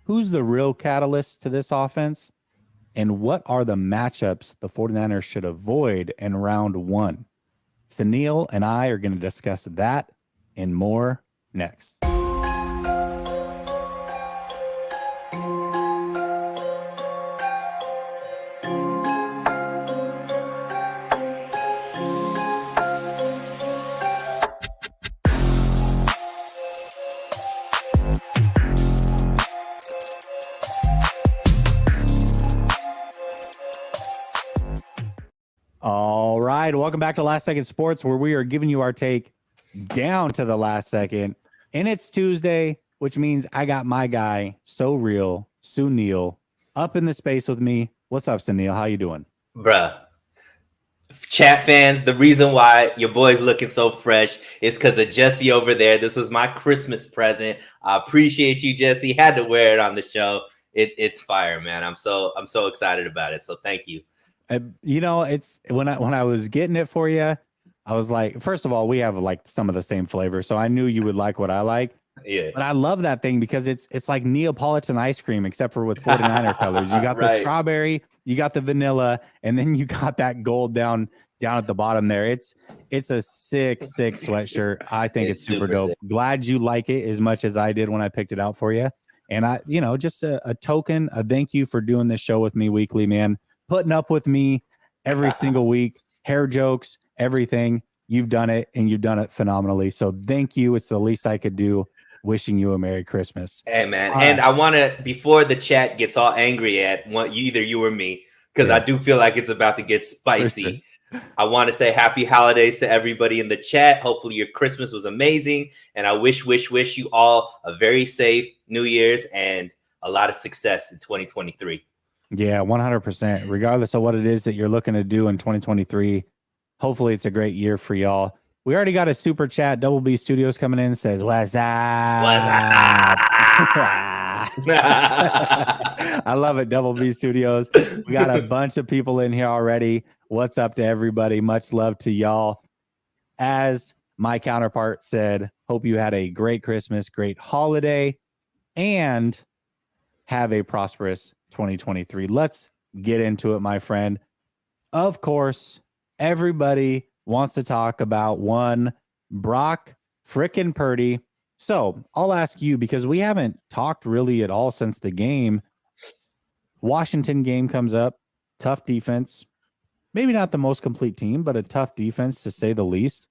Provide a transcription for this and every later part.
who's the real catalyst to this offense, and what are the matchups the 49ers should avoid in round one? Suneil and I are going to discuss that and more next. All right, welcome back to Last Second Sports, where we are giving you our take down to the last second. And it's Tuesday, which means I got my guy, So Real, Suneil, up in the space with me. What's up, Suneil? How you doing? Bruh. Chat fans, the reason why your boy's looking so fresh is because of Jessie over there. This was my Christmas present. I appreciate you, Jessie. Had to wear it on the show. It's fire, man. I'm so excited about it. So thank you. It's when I was getting it for you, I was like, first of all, we have like some of the same flavor, so I knew you would like what I like. Yeah. But I love that thing because it's like Neapolitan ice cream, except for with 49er colors. You got the strawberry, you got the vanilla, and then you got that gold down at the bottom there. It's a sick sweatshirt. I think it's super dope. Sick. Glad you like it as much as I did when I picked it out for you. And I, just a token, a thank you for doing this show with me weekly, man. Putting up with me every single week, hair jokes, everything. You've done it, and you've done it phenomenally. So thank you. It's the least I could do. Wishing you a Merry Christmas. Hey, man. And I want to, before the chat gets all angry at either you or me, because I do feel like it's about to get spicy. I want to say happy holidays to everybody in the chat. Hopefully your Christmas was amazing. And I wish you all a very safe New Year's and a lot of success in 2023. Yeah, 100%. Regardless of what it is that you're looking to do in 2023, hopefully it's a great year for y'all. We already got a super chat. Double B Studios coming in, says, "What's up? What's up?" I love it, Double B Studios. We got a bunch of people in here already. What's up to everybody? Much love to y'all. As my counterpart said, hope you had a great Christmas, great holiday, and have a prosperous 2023. Let's get into it, my friend. Of course, everybody wants to talk about one Brock frickin' Purdy. So I'll ask you, because we haven't talked really at all since the game. Washington game comes up, tough defense. Maybe not the most complete team, but a tough defense to say the least.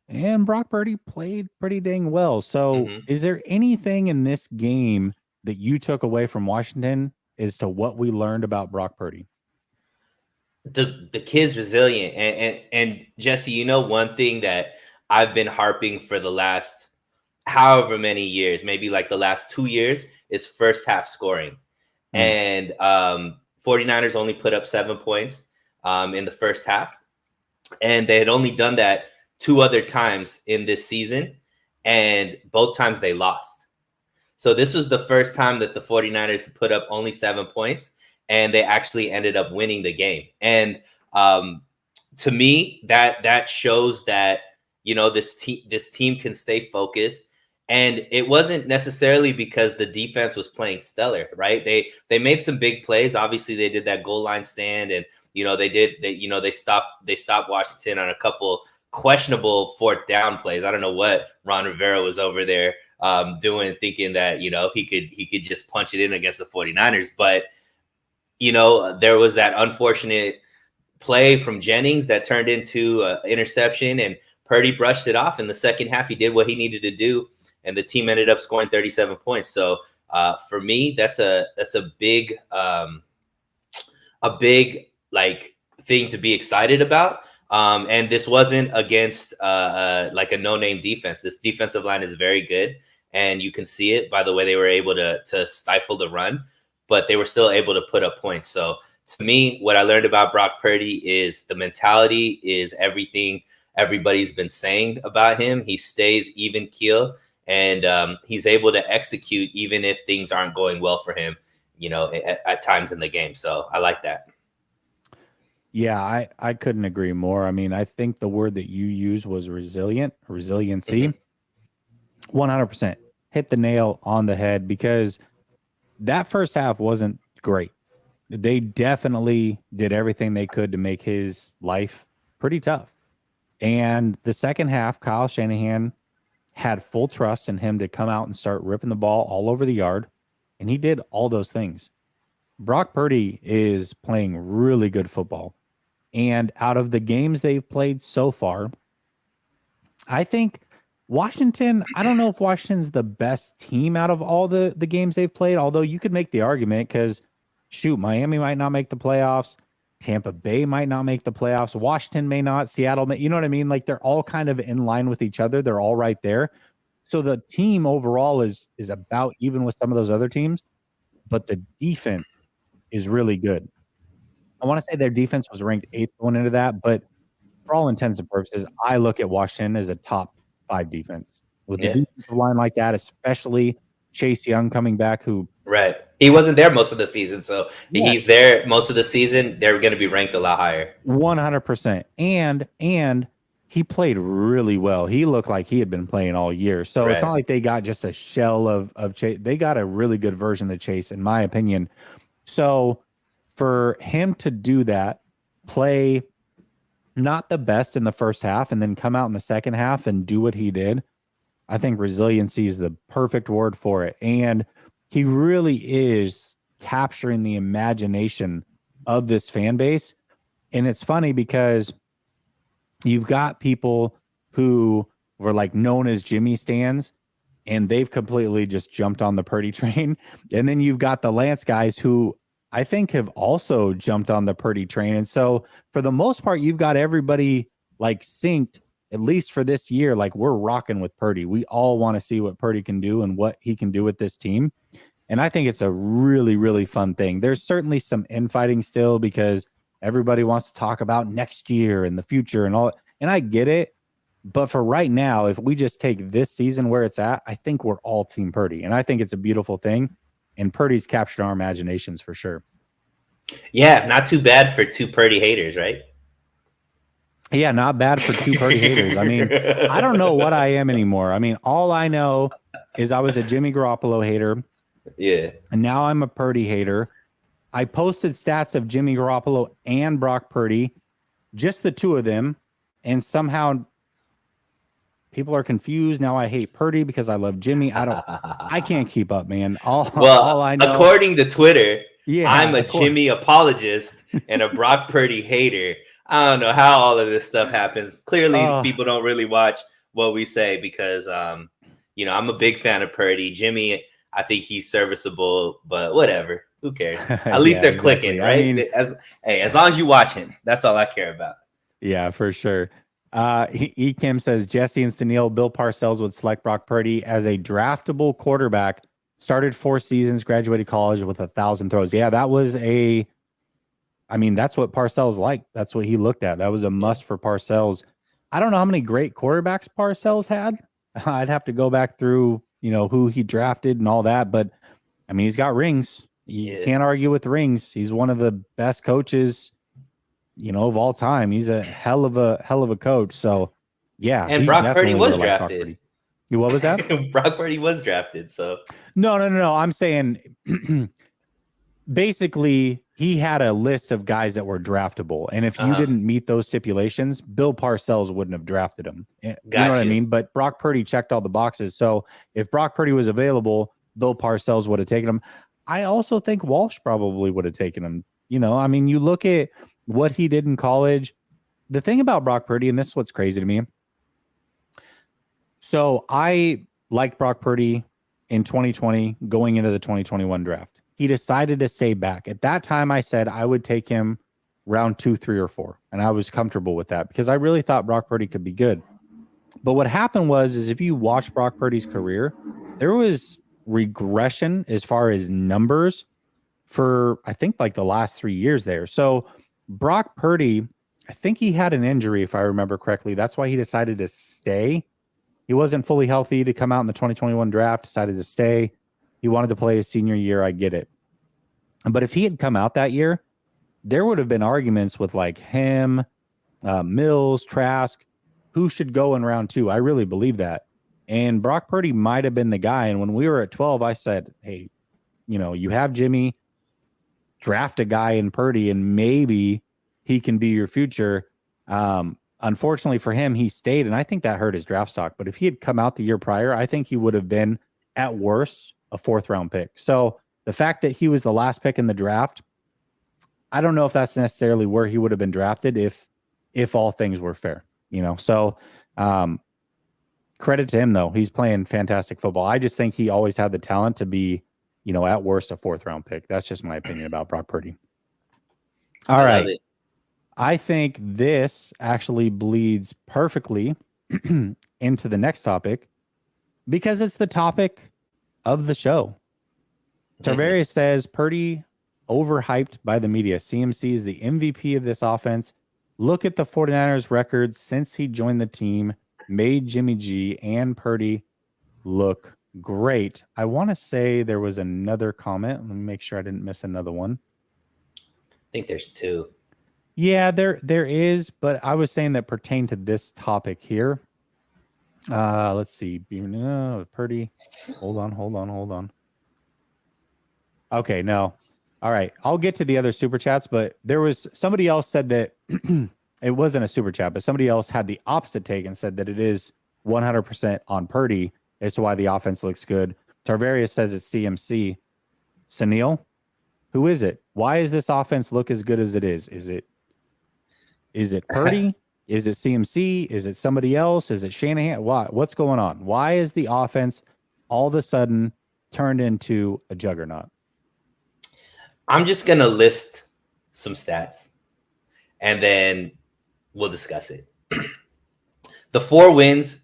And Brock Purdy played pretty dang well. So is there anything in this game that you took away from Washington as to what we learned about Brock Purdy? The kid's resilient. And Jessie, one thing that I've been harping for the last however many years, maybe like the last 2 years, is first half scoring. And 49ers only put up 7 points in the first half. And they had only done that 2 other times in this season. And both times they lost. So this was the first time that the 49ers put up only 7 points, and they actually ended up winning the game. And to me, that shows that, this team can stay focused. And it wasn't necessarily because the defense was playing stellar, right? They made some big plays. Obviously, they did that goal line stand, and they stopped Washington on a couple questionable fourth down plays. I don't know what Ron Rivera was over there doing, thinking that he could just punch it in against the 49ers. But there was that unfortunate play from Jennings that turned into an interception, and Purdy brushed it off in the second half. He did what he needed to do, and the team ended up scoring 37 points. So for me, that's a big like thing to be excited about. And this wasn't against like a no-name defense. This defensive line is very good, and you can see it by the way they were able to stifle the run, but they were still able to put up points. So to me, what I learned about Brock Purdy is the mentality is everything everybody's been saying about him. He stays even keel, and he's able to execute even if things aren't going well for him, at times in the game. So I like that. Yeah, I couldn't agree more. I mean, I think the word that you used was resiliency. 100%. Hit the nail on the head, because that first half wasn't great. They definitely did everything they could to make his life pretty tough. And the second half, Kyle Shanahan had full trust in him to come out and start ripping the ball all over the yard. And he did all those things. Brock Purdy is playing really good football. And out of the games they've played so far, I think Washington, I don't know if Washington's the best team out of all the games they've played, although you could make the argument because, shoot, Miami might not make the playoffs. Tampa Bay might not make the playoffs. Washington may not. Seattle may, you know what I mean? Like they're all kind of in line with each other. They're all right there. So the team overall is about even with some of those other teams, but the defense is really good. I want to say their defense was ranked 8th going into that, but for all intents and purposes, I look at Washington as a top 5 defense. With the defensive line like that, especially Chase Young coming back, who right. He wasn't there most of the season, so he's there most of the season. They're going to be ranked a lot higher. 100%. And he played really well. He looked like he had been playing all year. So it's not like they got just a shell of Chase. They got a really good version of Chase, in my opinion. So for him to do that, play not the best in the first half and then come out in the second half and do what he did, I think resiliency is the perfect word for it. And he really is capturing the imagination of this fan base. And it's funny because you've got people who were like known as Jimmy stans, and they've completely just jumped on the Purdy train. And then you've got the Lance guys who I think have also jumped on the Purdy train. And so for the most part, you've got everybody like synced, at least for this year. Like we're rocking with Purdy. We all want to see what Purdy can do and what he can do with this team. And I think it's a really, really fun thing. There's certainly some infighting still because everybody wants to talk about next year and the future and all. And I get it. But for right now, if we just take this season where it's at, I think we're all Team Purdy. And I think it's a beautiful thing. And Purdy's captured our imaginations for sure. Yeah, not too bad for 2 Purdy haters, right? Yeah, not bad for 2 Purdy haters. I mean, I don't know what I am anymore. I mean, all I know is I was a Jimmy Garoppolo hater. Yeah. And now I'm a Purdy hater. I posted stats of Jimmy Garoppolo and Brock Purdy, just the 2 of them. And somehow people are confused. Now I hate Purdy because I love Jimmy. I can't keep up, man. All I know, according to Twitter, I'm a Jimmy apologist and a Brock Purdy hater. I don't know how all of this stuff happens. Clearly, people don't really watch what we say because, I'm a big fan of Purdy. Jimmy, I think he's serviceable, but whatever. Who cares? At least they're clicking, right? I mean, as long as you watching, that's all I care about. Yeah, for sure. Kim says Jessie and Suneil, Bill Parcells would select Brock Purdy as a draftable quarterback. Started 4 seasons, graduated college with 1,000 throws. Yeah, that's what Parcells liked. That's what he looked at. That was a must for Parcells. I don't know how many great quarterbacks Parcells had. I'd have to go back through, who he drafted and all that. But I mean, he's got rings. You can't argue with rings. He's one of the best coaches, of all time. He's a hell of a coach. So yeah. And Brock Purdy was drafted. What was that? Brock Purdy was drafted. So no. I'm saying basically he had a list of guys that were draftable. And if you didn't meet those stipulations, Bill Parcells wouldn't have drafted him. You know what I mean? But Brock Purdy checked all the boxes. So if Brock Purdy was available, Bill Parcells would have taken him. I also think Walsh probably would have taken him. You look at what he did in college. The thing about Brock Purdy, and this is what's crazy to me. So I liked Brock Purdy in 2020 going into the 2021 draft. He decided to stay back. At that time, I said I would take him round 2, 3, or 4. And I was comfortable with that because I really thought Brock Purdy could be good. But what happened is if you watch Brock Purdy's career, there was regression as far as numbers for, I think, like the last 3 years there. So Brock Purdy, I think he had an injury, if I remember correctly. That's why he decided to stay. He wasn't fully healthy to come out in the 2021 draft, decided to stay. He wanted to play his senior year. I get it. But if he had come out that year, there would have been arguments with like him, Mills, Trask, who should go in round 2. I really believe that. And Brock Purdy might have been the guy. And when we were at 12, I said, hey, you have Jimmy, draft a guy in Purdy, and maybe he can be your future. Unfortunately for him, he stayed, and I think that hurt his draft stock. But if he had come out the year prior, I think he would have been, at worst, a 4th-round pick. So the fact that he was the last pick in the draft, I don't know if that's necessarily where he would have been drafted if all things were fair. So credit to him, though. He's playing fantastic football. I just think he always had the talent to be, at worst, a 4th-round pick. That's just my opinion about Brock Purdy. All right. I think this actually bleeds perfectly into the next topic because it's the topic of the show. Tarvarius says Purdy overhyped by the media. CMC is the MVP of this offense. Look at the 49ers records since he joined the team, made Jimmy G and Purdy look great. I want to say there was another comment. Let me make sure I didn't miss another one. I think there's 2. Yeah, there is, but I was saying that pertain to this topic here. Let's see. Purdy. Hold on. Okay, no. All right. I'll get to the other super chats, but there was somebody else said that it wasn't a super chat, but somebody else had the opposite take and said that it is 100% on Purdy as to why the offense looks good. Tarvarius says it's CMC. Suneil, who is it? Why does this offense look as good as it is? Is it Purdy? Is it CMC? Is it somebody else? Is it Shanahan? What's going on? Why is the offense all of a sudden turned into a juggernaut? I'm just going to list some stats and then we'll discuss it. The 4 wins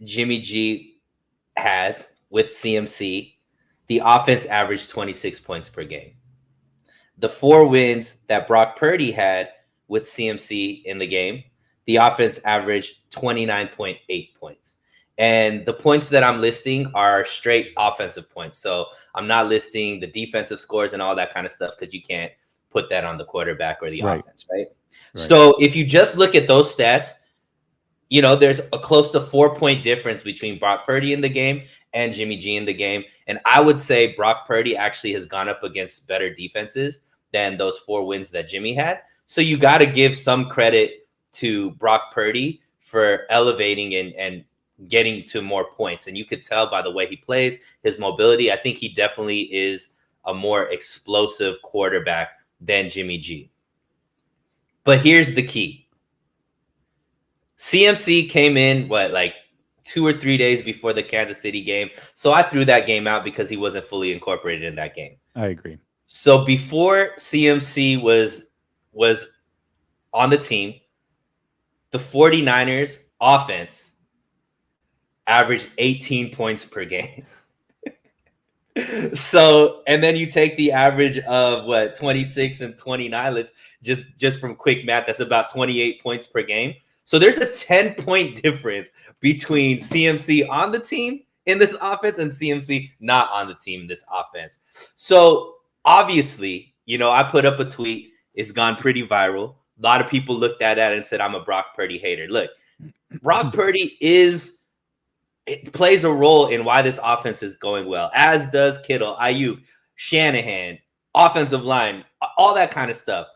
Jimmy G had with CMC, the offense averaged 26 points per game. The 4 wins that Brock Purdy had with CMC in the game, the offense averaged 29.8 points. And the points that I'm listing are straight offensive points. So I'm not listing the defensive scores and all that kind of stuff because you can't put that on the quarterback or the offense, right? So if you just look at those stats, there's a close to 4-point difference between Brock Purdy in the game and Jimmy G in the game. And I would say Brock Purdy actually has gone up against better defenses than those 4 wins that Jimmy had. So you got to give some credit to Brock Purdy for elevating and getting to more points. And you could tell by the way he plays, his mobility. I think he definitely is a more explosive quarterback than Jimmy G. But here's the key. CMC came in, 2 or 3 days before the Kansas City game. So I threw that game out because he wasn't fully incorporated in that game. I agree. So before CMC was on the team, the 49ers offense averaged 18 points per game. So, and then you take the average of 26 and 29. Let's just from quick math, that's about 28 points per game. So there's a 10-point difference between CMC on the team in this offense and CMC not on the team in this offense. So obviously, I put up a tweet. It's gone pretty viral. A lot of people looked at it and said, I'm a Brock Purdy hater. Look, Brock Purdy plays a role in why this offense is going well, as does Kittle, Ayuk, Shanahan, offensive line, all that kind of stuff.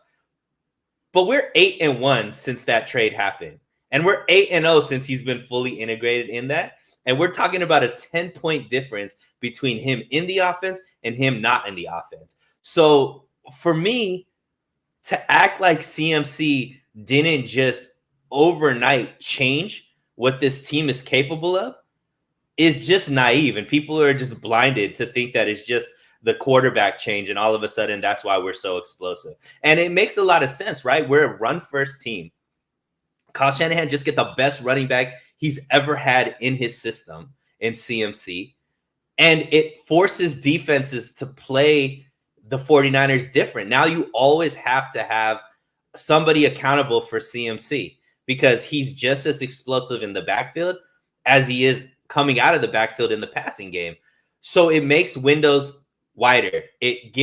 But we're 8-1 since that trade happened. And we're 8-0 since he's been fully integrated in that. And we're talking about a 10-point difference between him in the offense and him not in the offense. So for me, to act like CMC didn't just overnight change what this team is capable of is just naive. And people are just blinded to think that it's just the quarterback change. And all of a sudden, that's why we're so explosive. And it makes a lot of sense, right? We're a run-first team. Kyle Shanahan just get the best running back he's ever had in his system in CMC. And it forces defenses to play the 49ers different. Now you always have to have somebody accountable for CMC because he's just as explosive in the backfield as he is coming out of the backfield in the passing game. So it makes windows wider. It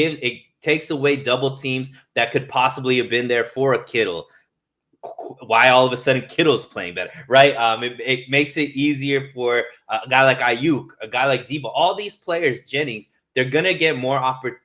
takes away double teams that could possibly have been there for a Kittle. Why all of a sudden Kittle's playing better, right? It makes it easier for a guy like Ayuk, a guy like Debo, all these players, Jennings, they're going to get more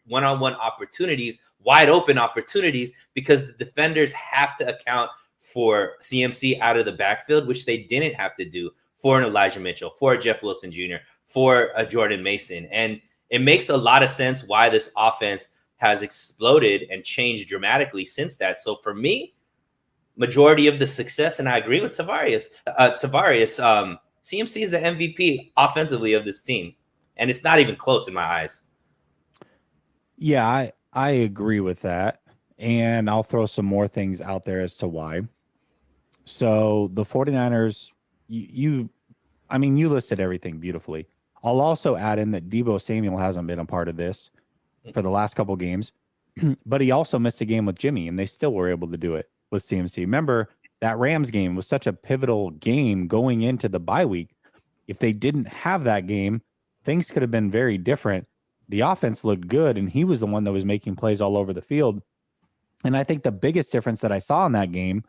one-on-one opportunities, wide open opportunities, because the defenders have to account for CMC out of the backfield, which they didn't have to do for an Elijah Mitchell, for a Jeff Wilson Jr., for a Jordan Mason. And it makes a lot of sense why this offense has exploded and changed dramatically since that. So for me, majority of the success, and I agree with Tavares, CMC is the MVP offensively of this team. And it's not even close in my eyes. Yeah, I agree with that. And I'll throw some more things out there as to why. So the 49ers, you listed everything beautifully. I'll also add in that Deebo Samuel hasn't been a part of this for the last couple games, but he also missed a game with Jimmy, and they still were able to do it with CMC. Remember, that Rams game was such a pivotal game going into the bye week. If they didn't have that game, things could have been very different. The offense looked good, and he was the one that was making plays all over the field. And I think the biggest difference that I saw in that game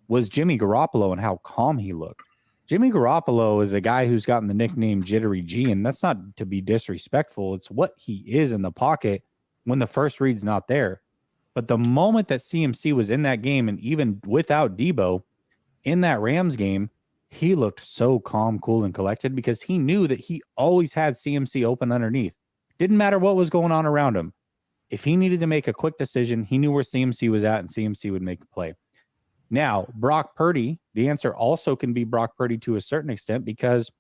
was Jimmy Garoppolo and how calm he looked. Jimmy Garoppolo is a guy who's gotten the nickname Jittery G, and that's not to be disrespectful. It's what he is in the pocket when the first read's not there. But the moment that CMC was in that game, and even without Deebo in that Rams game, he looked so calm, cool, and collected because he knew that he always had CMC open underneath. Didn't matter what was going on around him. If he needed to make a quick decision, he knew where CMC was at, and CMC would make the play. Now, Brock Purdy, the answer also can be Brock Purdy to a certain extent because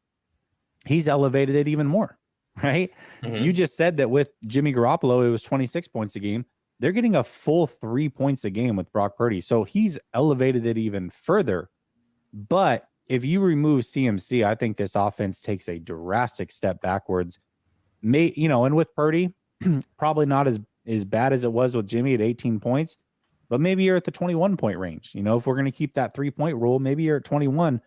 he's elevated it even more, right? Mm-hmm. You just said that with Jimmy Garoppolo, it was 26 points a game. They're getting a full 3 points a game with Brock Purdy. So he's elevated it even further. But if you remove CMC, I think this offense takes a drastic step backwards. And with Purdy, probably not as bad as it was with Jimmy at 18 points. But maybe you're at the 21-point range. If we're going to keep that 3-point rule, maybe you're at 21.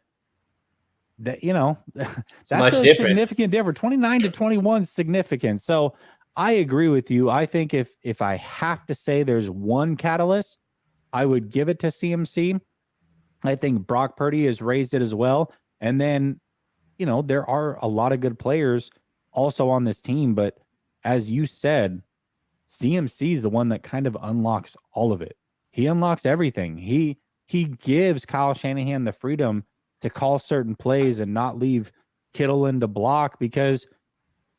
That's much a different. Significant difference. 29 to 21 is significant. So I agree with you. I think if I have to say there's one catalyst, I would give it to CMC. I think Brock Purdy has raised it as well. And then, there are a lot of good players also on this team. But as you said, CMC is the one that kind of unlocks all of it. He unlocks everything. He gives Kyle Shanahan the freedom to call certain plays and not leave Kittle in to block, because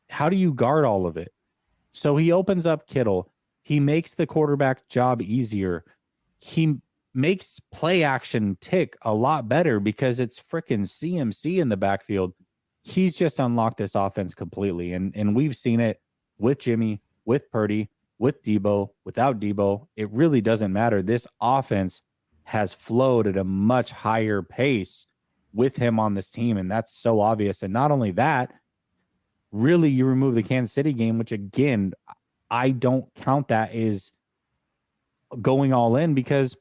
how do you guard all of it? So he opens up Kittle. He makes the quarterback job easier. He makes play action tick a lot better because it's freaking CMC in the backfield. He's just unlocked this offense completely. And we've seen it with Jimmy, with Purdy, with Deebo, without Deebo. It really doesn't matter. This offense has flowed at a much higher pace with him on this team, and that's so obvious. And not only that, really, you remove the Kansas City game, which, again, I don't count that as going all in because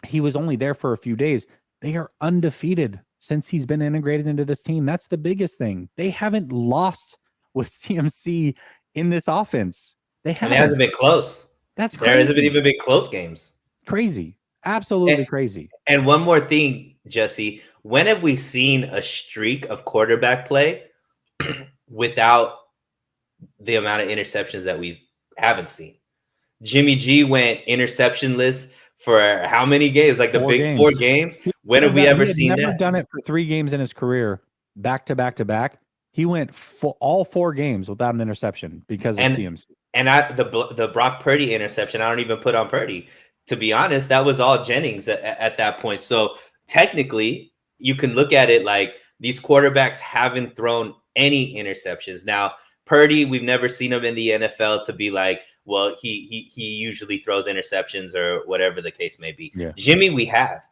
he was only there for a few days. They are undefeated since he's been integrated into this team. That's the biggest thing. They haven't lost with CMC in this offense. It hasn't been close. That's crazy. There hasn't even been close games. Crazy. Absolutely crazy. And one more thing, Jesse. When have we seen a streak of quarterback play without the amount of interceptions that we haven't seen? Jimmy G went interceptionless for how many games? Like the big 4 games. When have we ever seen that? He's never done it for 3 games in his career, back to back to back. He went all 4 games without an interception because of CMC. And the Brock Purdy interception, I don't even put on Purdy. To be honest, that was all Jennings at that point. So technically, you can look at it like these quarterbacks haven't thrown any interceptions. Now, Purdy, we've never seen him in the NFL to be like, well, he usually throws interceptions or whatever the case may be. Yeah. Jimmy, we have.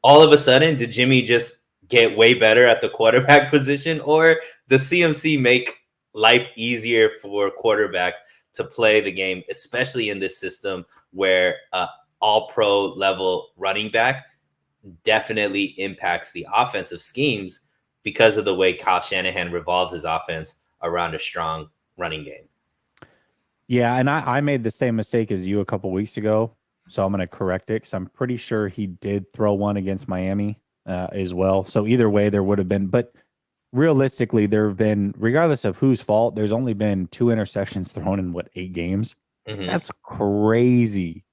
All of a sudden, did Jimmy just get way better at the quarterback position, or does CMC make life easier for quarterbacks to play the game, especially in this system where all-pro level running back definitely impacts the offensive schemes because of the way Kyle Shanahan revolves his offense around a strong running game? Yeah, and I made the same mistake as you a couple weeks ago, so I'm going to correct it because I'm pretty sure he did throw one against Miami as well. So either way, there would have been. But realistically, there have been, regardless of whose fault, there's only been 2 interceptions thrown in 8 games. Mhm. That's crazy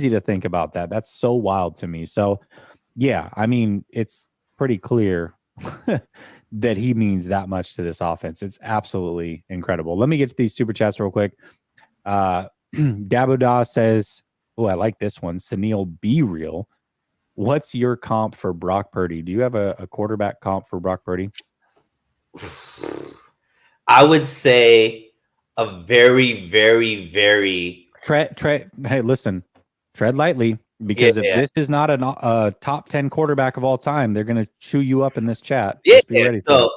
to think about that. That's so wild to me. So yeah, I mean, it's pretty clear that he means that much to this offense. It's absolutely incredible. Let me get to these super chats real quick. Dabuda says, oh, I like this one. Suneil, be real. What's your comp for Brock Purdy? Do you have a quarterback comp for Brock Purdy? I would say a very, very, very Hey, listen, tread lightly, because if this is not a top 10 quarterback of all time, they're going to chew you up in this chat. Yeah. Just be ready for it.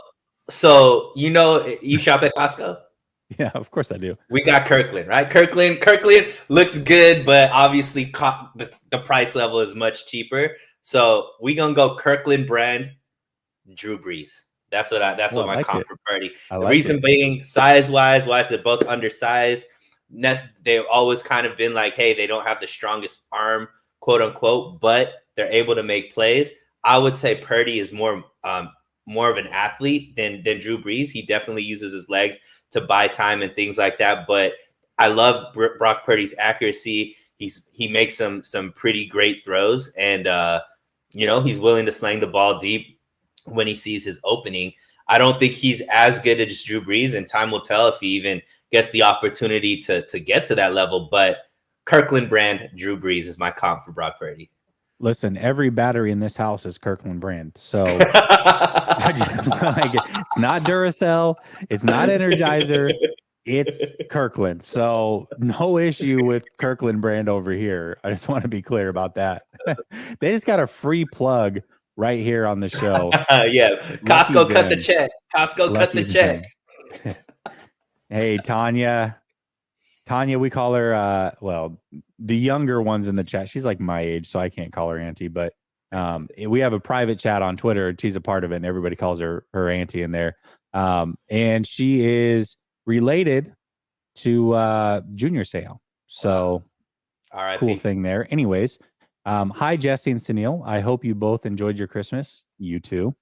So you shop at Costco? Yeah, of course I do. We got Kirkland, right? Kirkland looks good, but obviously the price level is much cheaper. So we gonna go Kirkland brand, Drew Brees. That's what my comp for Purdy. The reason being, size wise, why they're both undersized. They've always kind of been like, hey, they don't have the strongest arm, quote unquote, but they're able to make plays. I would say Purdy is more of an athlete than Drew Brees. He definitely uses his legs to buy time and things like that. But I love Brock Purdy's accuracy. He makes some pretty great throws, and he's willing to sling the ball deep when he sees his opening. I don't think he's as good as Drew Brees, and time will tell if he even gets the opportunity to get to that level. But Kirkland brand Drew Brees is my comp for Brock Purdy. Listen, every battery in this house is Kirkland brand. So it's not Duracell, it's not Energizer, it's Kirkland. So no issue with Kirkland brand over here. I just want to be clear about that. They just got a free plug right here on the show. Yeah, Costco cut the check. Costco cut the check. Hey, Tanya, we call her, the younger ones in the chat. She's like my age, so I can't call her auntie, but we have a private chat on Twitter. She's a part of it, and everybody calls her auntie in there. And she is related to Junior Seau. So cool thing there. Anyways, hi, Jessie and Suneil. I hope you both enjoyed your Christmas. You too.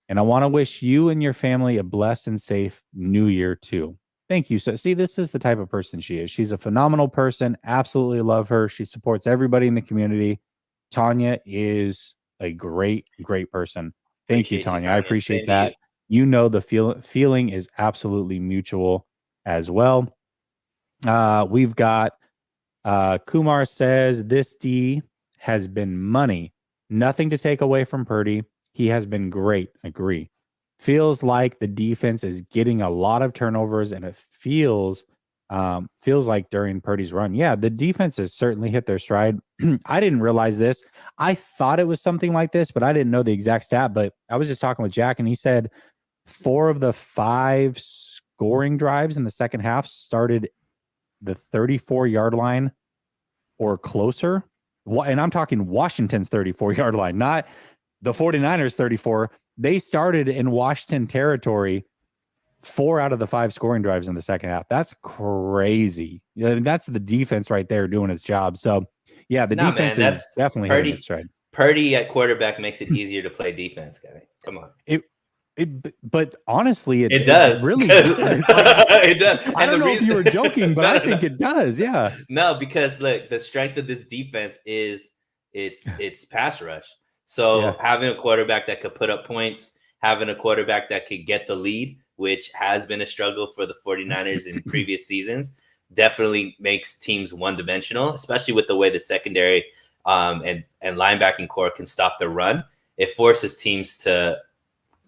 And I want to wish you and your family a blessed and safe New Year too. Thank you. So see, this is the type of person she is. She's a phenomenal person. Absolutely love her. She supports everybody in the community. Tanya is a great, great person. Thank you, Tanya. I appreciate that. You know, the feeling is absolutely mutual as well. We've got Kumar says, this D has been money. Nothing to take away from Purdy. He has been great. Agree. Feels like the defense is getting a lot of turnovers, and it feels like during Purdy's run. Yeah, the defense has certainly hit their stride. I didn't realize this. I thought it was something like this, but I didn't know the exact stat. But I was just talking with Jack, and he said 4 of the 5 scoring drives in the second half started the 34-yard line or closer. And I'm talking Washington's 34-yard line, not the 49ers 34. They started in Washington territory 4 out of the 5 scoring drives in the second half. That's crazy. That's the defense right there doing its job. So, yeah, the defense is definitely hitting its stride. Purdy at quarterback makes it easier to play defense, guy. Come on. But honestly, it does. It really does. It does. I don't know if you were joking, but I think it does. Yeah. No, because look, the strength of this defense is it's pass rush. So having a quarterback that could put up points, having a quarterback that could get the lead, which has been a struggle for the 49ers in previous seasons, definitely makes teams one-dimensional, especially with the way the secondary and linebacking core can stop the run. It forces teams to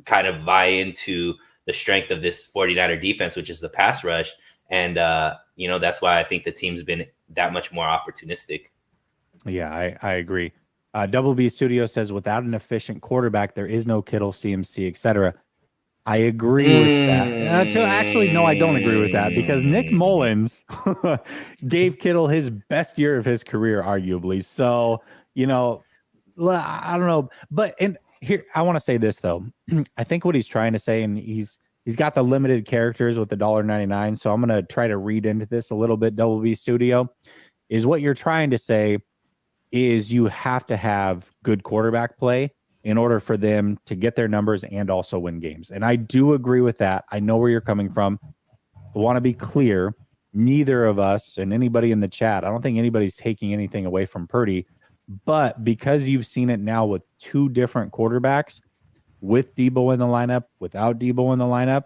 kind of buy into the strength of this 49er defense, which is the pass rush. And, that's why I think the team's been that much more opportunistic. Yeah, I agree. Double B Studio says, without an efficient quarterback, there is no Kittle, CMC, etc. I agree with that. Actually, no, I don't agree with that, because Nick Mullins gave Kittle his best year of his career, arguably. So, I don't know. But here, I want to say this, though. I think what he's trying to say, and he's got the limited characters with the $1.99. So I'm going to try to read into this a little bit, Double B Studio, is what you're trying to say is you have to have good quarterback play in order for them to get their numbers and also win games. And I do agree with that. I know where you're coming from. I want to be clear. Neither of us and anybody in the chat, I don't think anybody's taking anything away from Purdy. But because you've seen it now with two different quarterbacks, with Debo in the lineup, without Debo in the lineup,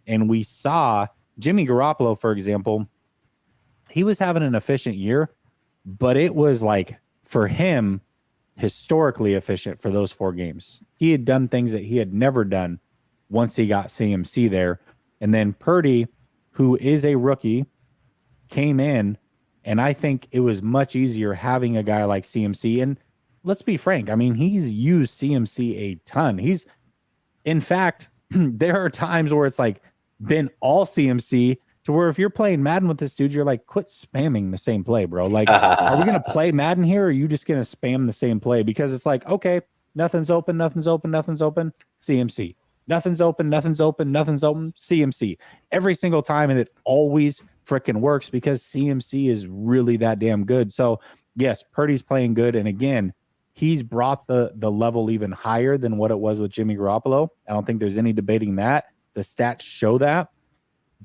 and we saw Jimmy Garoppolo, for example, he was having an efficient year, but it was like, for him, historically efficient for those 4 games. He had done things that he had never done once he got CMC there. And then Purdy, who is a rookie, came in, and I think it was much easier having a guy like CMC. And let's be frank, I mean, he's used CMC a ton. In fact, there are times where it's like been all CMC to where if you're playing Madden with this dude, you're like, quit spamming the same play, bro. Like, are we going to play Madden here, or are you just going to spam the same play? Because it's like, okay, nothing's open, CMC. Nothing's open, CMC. Every single time, and it always freaking works because CMC is really that damn good. So, yes, Purdy's playing good. And again, he's brought the level even higher than what it was with Jimmy Garoppolo. I don't think there's any debating that. The stats show that.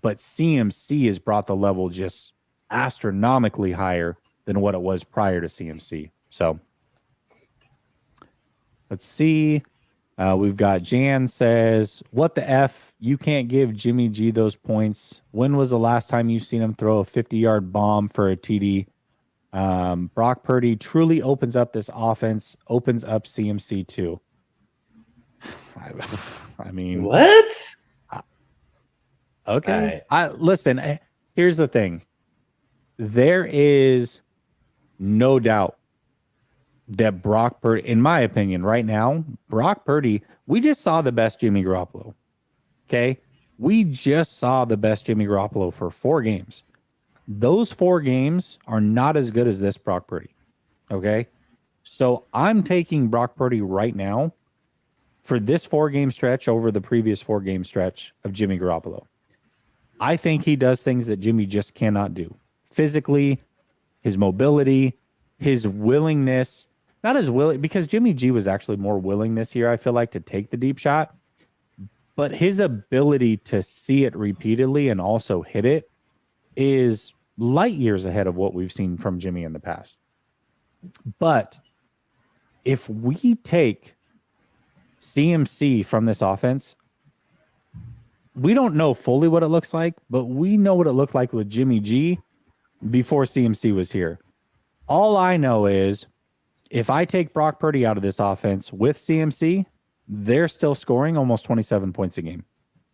But CMC has brought the level just astronomically higher than what it was prior to CMC. So let's see. We've got Jan says, what the F? You can't give Jimmy G those points. When was the last time you've seen him throw a 50-yard bomb for a TD? Brock Purdy truly opens up this offense, opens up CMC too. I mean, what? Okay. Listen, here's the thing. There is no doubt that Brock Purdy, in my opinion, right now, Brock Purdy, we just saw the best Jimmy Garoppolo. Okay. We just saw the best Jimmy Garoppolo for 4 games. Those 4 games are not as good as this Brock Purdy. Okay. So I'm taking Brock Purdy right now for this 4-game stretch over the previous 4-game stretch of Jimmy Garoppolo. I think he does things that Jimmy just cannot do. Physically, his mobility, his willingness, not as willing, because Jimmy G was actually more willing this year, I feel like, to take the deep shot. But his ability to see it repeatedly and also hit it is light years ahead of what we've seen from Jimmy in the past. But if we take CMC from this offense, we don't know fully what it looks like, but we know what it looked like with Jimmy G before CMC was here. All I know is if I take Brock Purdy out of this offense with CMC, they're still scoring almost 27 points a game.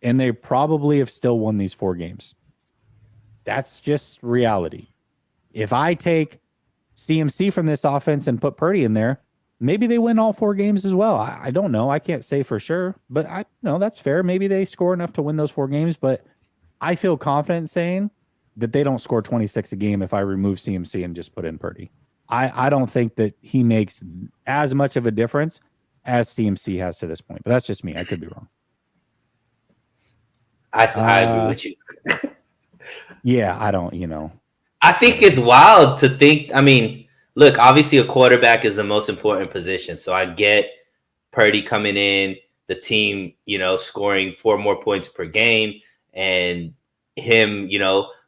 And they probably have still won these 4 games. That's just reality. If I take CMC from this offense and put Purdy in there, maybe they win all 4 games as well. I don't know. I can't say for sure, but I know that's fair. Maybe they score enough to win those 4 games, but I feel confident saying that they don't score 26 a game if I remove CMC and just put in Purdy. I don't think that he makes as much of a difference as CMC has to this point, but that's just me. I could be wrong. I agree with you. Yeah, I don't, I think it's wild to think. I mean, look, obviously a quarterback is the most important position. So I get Purdy coming in, the team, scoring 4 more points per game, and him,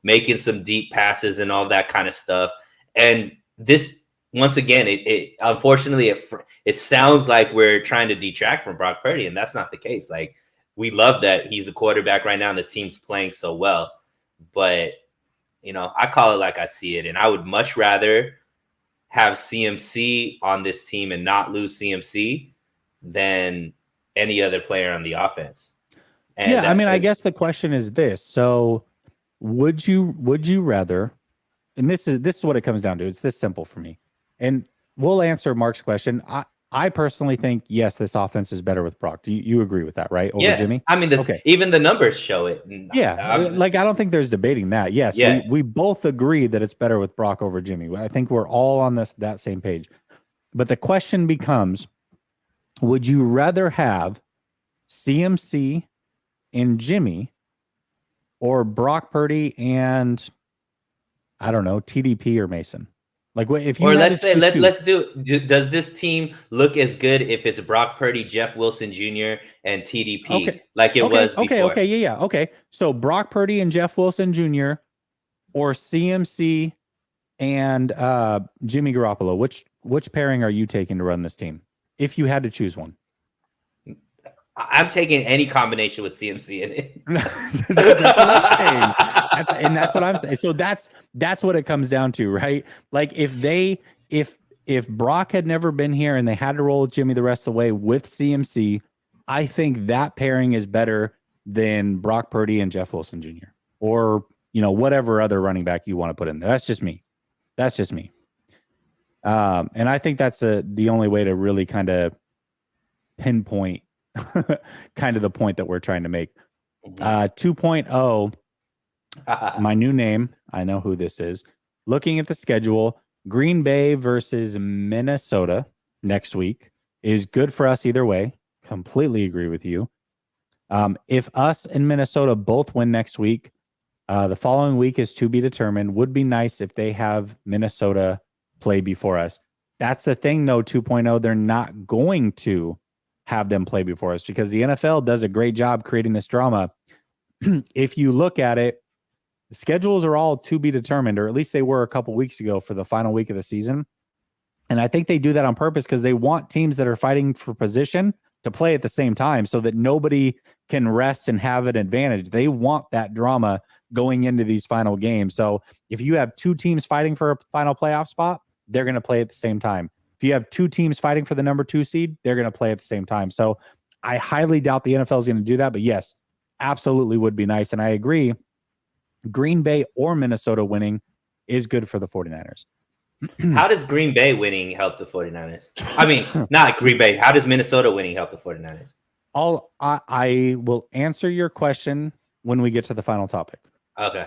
making some deep passes and all that kind of stuff. And this, once again, it unfortunately, it sounds like we're trying to detract from Brock Purdy, and that's not the case. Like, we love that he's a quarterback right now and the team's playing so well. But, I call it like I see it. And I would much rather have CMC on this team and not lose CMC than any other player on the offense. And yeah, I mean, I guess the question is this. So would you rather, and this is what it comes down to. It's this simple for me. And we'll answer Mark's question. I personally think, yes, this offense is better with Brock. Do you agree with that, right? Over Jimmy? I mean, even the numbers show it. Yeah. I don't think there's debating that. Yes. Yeah. We both agree that it's better with Brock over Jimmy. I think we're all on that same page. But the question becomes, would you rather have CMC and Jimmy or Brock Purdy and, I don't know, TDP or Mason? Like, what if you Or had let's to say choose two? let's does this team look as good if it's Brock Purdy, Jeff Wilson Jr., and TDP Okay, like it was before? yeah. Okay, so Brock Purdy and Jeff Wilson Jr. or CMC and Jimmy Garoppolo. Which pairing are you taking to run this team if you had to choose one? I'm taking any combination with CMC in it. That's what I'm saying. That's what I'm saying. So that's what it comes down to, right? Like if Brock had never been here and they had to roll with Jimmy the rest of the way with CMC, I think that pairing is better than Brock Purdy and Jeff Wilson Jr. or whatever other running back you want to put in there. That's just me. And I think that's the only way to really kind of pinpoint kind of the point that we're trying to make. 2.0, my new name, I know who this is. Looking at the schedule, Green Bay versus Minnesota next week is good for us either way. Completely agree with you. If us and Minnesota both win next week, the following week is to be determined. Would be nice if they have Minnesota play before us. That's the thing, though, 2.0, they're not going to have them play before us because the NFL does a great job creating this drama. If you look at it, the schedules are all to be determined, or at least they were a couple weeks ago for the final week of the season. And I think they do that on purpose because they want teams that are fighting for position to play at the same time so that nobody can rest and have an advantage. They want that drama going into these final games. So if you have two teams fighting for a final playoff spot, they're going to play at the same time. If you have two teams fighting for the number 2 seed, they're going to play at the same time. So I highly doubt the NFL is going to do that. But yes, absolutely would be nice. And I agree. Green Bay or Minnesota winning is good for the 49ers. How does Green Bay winning help the 49ers? I mean, not Green Bay. How does Minnesota winning help the 49ers? I will answer your question when we get to the final topic. Okay.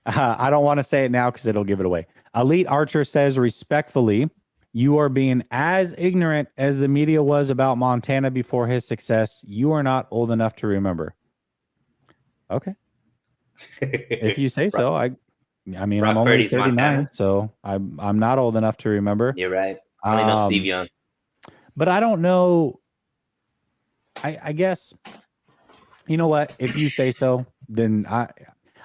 I don't want to say it now because it'll give it away. Elite Archer says, respectfully, you are being as ignorant as the media was about Montana before his success. You are not old enough to remember. Okay. If you say so. I mean, Brock I'm only Purdy's 39, Montana. So I'm not old enough to remember. You're right. I only know Steve Young. But I don't know. I guess, you know what? If you say so, then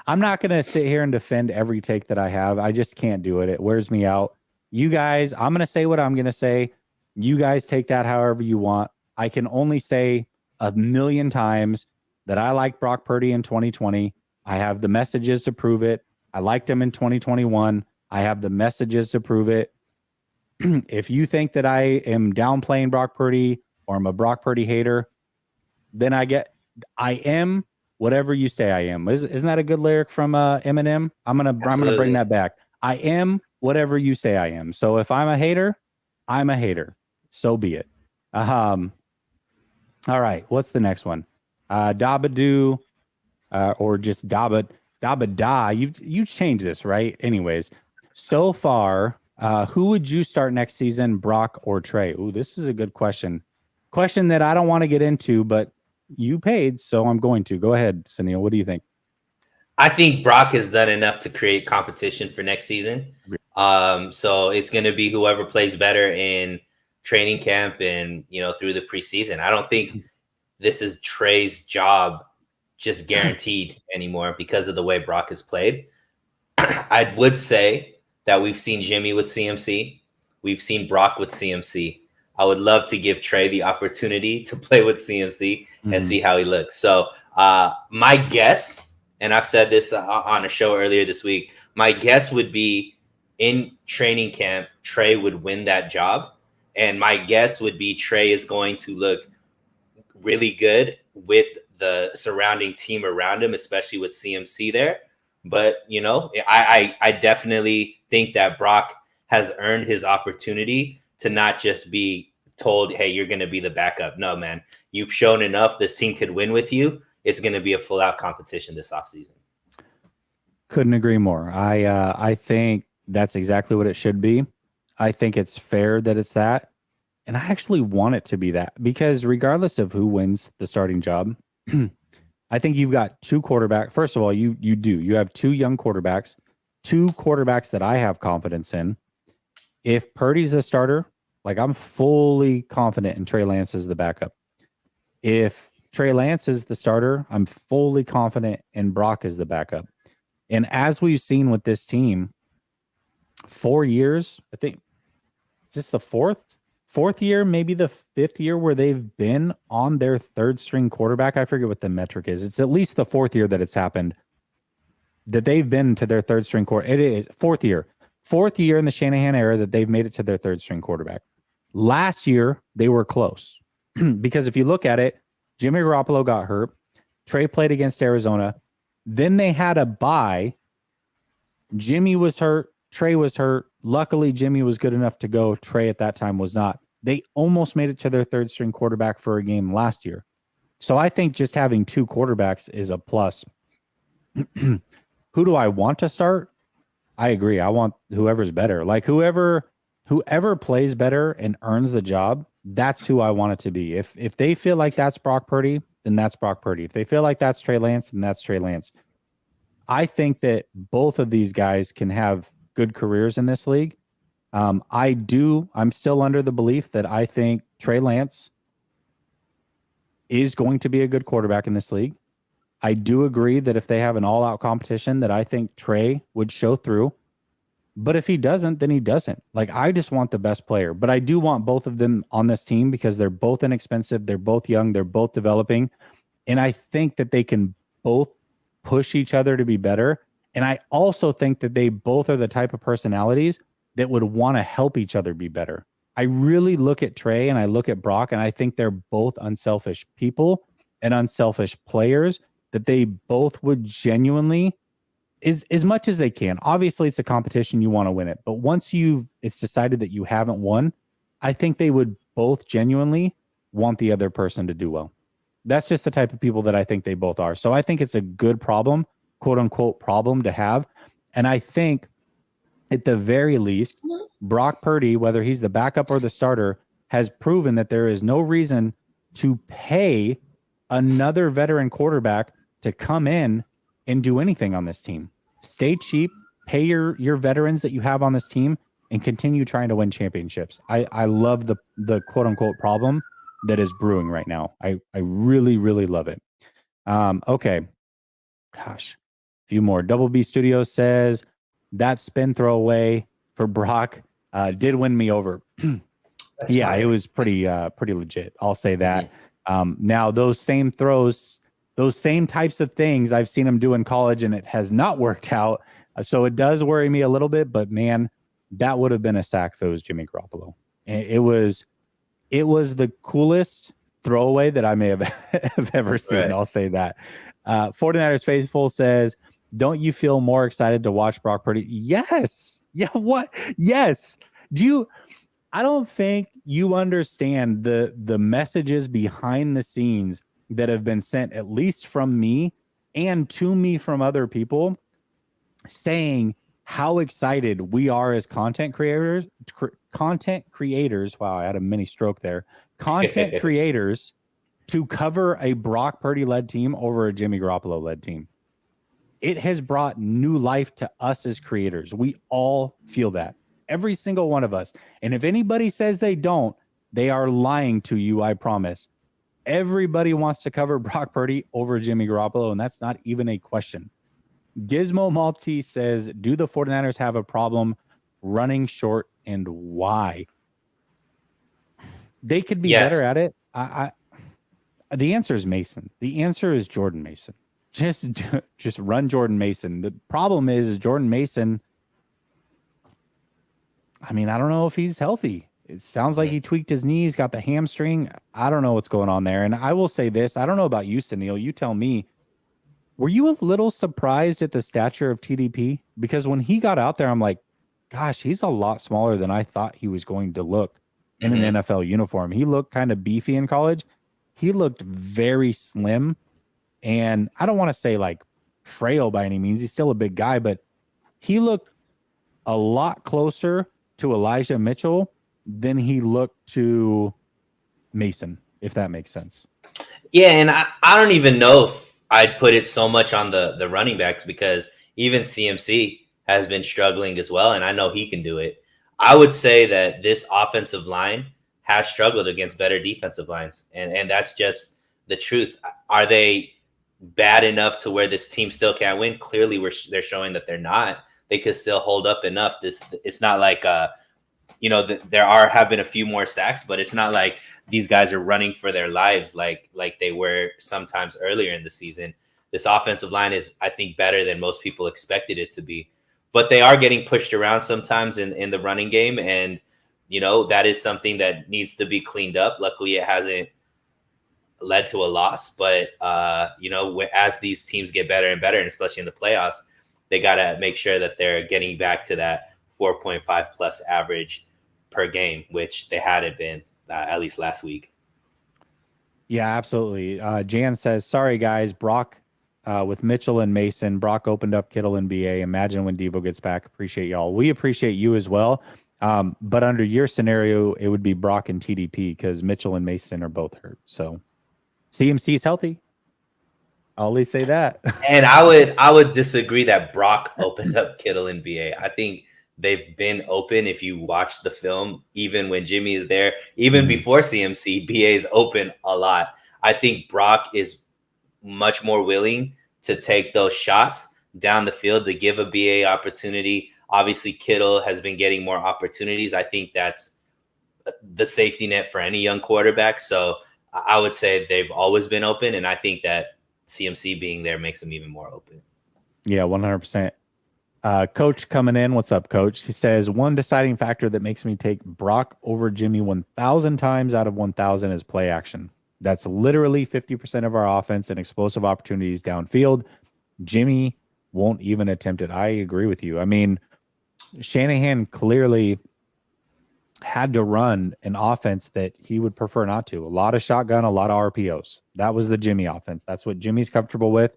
I'm not going to sit here and defend every take that I have. I just can't do it. It wears me out. You guys, I'm going to say what I'm going to say. You guys take that however you want. I can only say 1,000,000 times that I like Brock Purdy in 2020. I have the messages to prove it. I liked him in 2021. I have the messages to prove it. If you think that I am downplaying Brock Purdy or I'm a Brock Purdy hater, then I am whatever you say I am. Isn't that a good lyric from Eminem? I'm gonna bring that back. I am whatever you say I am. So if I'm a hater, I'm a hater. So be it. All right. What's the next one? Dabadoo, or just Dabada. You changed this, right? Anyways, so far, who would you start next season, Brock or Trey? Ooh, this is a good question. Question that I don't want to get into, but you paid, so I'm going to. Go ahead, Suneil. What do you think? I think Brock has done enough to create competition for next season. So it's going to be whoever plays better in training camp and through the preseason. I don't think this is Trey's job just guaranteed anymore because of the way Brock has played. I would say that we've seen Jimmy with CMC. We've seen Brock with CMC. I would love to give Trey the opportunity to play with CMC and see how he looks. So my guess, and I've said this on a show earlier this week, my guess would be in training camp, Trey would win that job. And my guess would be Trey is going to look really good with the surrounding team around him, especially with CMC there. But, I definitely think that Brock has earned his opportunity to not just be told, hey, you're going to be the backup. No, man, you've shown enough. This team could win with you. It's going to be a full out competition this offseason. Couldn't agree more. I think that's exactly what it should be. I think it's fair that it's that. And I actually want it to be that because regardless of who wins the starting job, I think you've got two quarterbacks. First of all, you have two young quarterbacks, two quarterbacks that I have confidence in. If Purdy's the starter, like I'm fully confident in Trey Lance as the backup. If Trey Lance is the starter, I'm fully confident in Brock as the backup. And as we've seen with this team, 4 years, I think, is this the fourth year, maybe the fifth year where they've been on their third string quarterback? I forget what the metric is. It's at least the fourth year that it's happened, that they've been to their third string quarterback. It is fourth year in the Shanahan era that they've made it to their third string quarterback. Last year, they were close because if you look at it, Jimmy Garoppolo got hurt. Trey played against Arizona. Then they had a bye. Jimmy was hurt. Trey was hurt. Luckily, Jimmy was good enough to go. Trey at that time was not. They almost made it to their third string quarterback for a game last year. So I think just having two quarterbacks is a plus. Who do I want to start? I agree. I want whoever's better. Like whoever plays better and earns the job, that's who I want it to be. If they feel like that's Brock Purdy, then that's Brock Purdy. If they feel like that's Trey Lance, then that's Trey Lance. I think that both of these guys can have good careers in this league. I'm still under the belief that I think Trey Lance is going to be a good quarterback in this league. I do agree that if they have an all-out competition, that I think Trey would show through. But if he doesn't, then he doesn't. Like, I just want the best player. But I do want both of them on this team because they're both inexpensive. They're both young. They're both developing. And I think that they can both push each other to be better. And I also think that they both are the type of personalities that would want to help each other be better. I really look at Trey and I look at Brock, and I think they're both unselfish people and unselfish players, that they both would genuinely, as much as they can. Obviously, it's a competition. You want to win it. But once it's decided that you haven't won, I think they would both genuinely want the other person to do well. That's just the type of people that I think they both are. So I think it's a good problem, quote unquote, problem to have. And I think at the very least, Brock Purdy, whether he's the backup or the starter, has proven that there is no reason to pay another veteran quarterback to come in and do anything on this team. Stay cheap, pay your veterans that you have on this team, and continue trying to win championships. I love the quote unquote problem that is brewing right now. I really, really love it. Okay. Gosh, a few more. Double B Studios says that spin throw away for Brock did win me over. Yeah, fine. It was pretty legit. I'll say that. Now those same throws, those same types of things I've seen him do in college, and it has not worked out. So it does worry me a little bit, but man, that would have been a sack if it was Jimmy Garoppolo. It was the coolest throwaway that I may have ever seen. Right. I'll say that. 49ers Faithful says, don't you feel more excited to watch Brock Purdy? Yes. Yeah. What? Yes. I don't think you understand the messages behind the scenes that have been sent, at least from me and to me from other people, saying how excited we are as content creators. Wow, I had a mini stroke there. Content creators to cover a Brock Purdy led team over a Jimmy Garoppolo led team. It has brought new life to us as creators. We all feel that. Every single one of us. And if anybody says they don't, they are lying to you, I promise. Everybody wants to cover Brock Purdy over Jimmy Garoppolo, and that's not even a question. Gizmo Maltese says, do the 49ers have a problem running short, and why? They could be better at it. The answer is Mason. The answer is Jordan Mason. Just run Jordan Mason. The problem is Jordan Mason, I mean, I don't know if he's healthy. It sounds like he tweaked his knees, got the hamstring. I don't know what's going on there. And I will say this. I don't know about you, Suneil. You tell me. Were you a little surprised at the stature of TDP? Because when he got out there, I'm like, gosh, he's a lot smaller than I thought he was going to look in an NFL uniform. He looked kind of beefy in college. He looked very slim. And I don't want to say like frail by any means. He's still a big guy, but he looked a lot closer to Elijah Mitchell than he looked to Mason, if that makes sense. Yeah, and I don't even know if I'd put it so much on the running backs, because even CMC has been struggling as well, and I know he can do it. I would say that this offensive line has struggled against better defensive lines, and that's just the truth. Are they bad enough to where this team still can't win? Clearly, they're showing that they're not. They could still hold up enough. It's not like have been a few more sacks, but it's not like these guys are running for their lives like they were sometimes earlier in the season. This offensive line is, I think, better than most people expected it to be, but they are getting pushed around sometimes in the running game, and that is something that needs to be cleaned up. Luckily, it hasn't led to a loss, but as these teams get better and better, and especially in the playoffs, they got to make sure that they're getting back to that 4.5 plus average per game, which they hadn't been at least last week. Yeah, absolutely. Jan says, sorry guys, Brock with Mitchell and Mason, Brock opened up Kittle and BA. Imagine when Debo gets back. Appreciate y'all. We appreciate you as well. But under your scenario, it would be Brock and TDP because Mitchell and Mason are both hurt. So CMC's healthy. I'll at least say that. And I would disagree that Brock opened up Kittle and BA. I think they've been open. If you watch the film, even when Jimmy is there, even before CMC, BA is open a lot. I think Brock is much more willing to take those shots down the field to give a BA opportunity. Obviously, Kittle has been getting more opportunities. I think that's the safety net for any young quarterback. So I would say they've always been open, and I think that CMC being there makes them even more open. Yeah, 100%. Coach coming in. What's up, Coach? He says, one deciding factor that makes me take Brock over Jimmy 1,000 times out of 1,000 is play action. That's literally 50% of our offense and explosive opportunities downfield. Jimmy won't even attempt it. I agree with you. I mean, Shanahan clearly had to run an offense that he would prefer not to. A lot of shotgun, a lot of RPOs. That was the Jimmy offense. That's what Jimmy's comfortable with.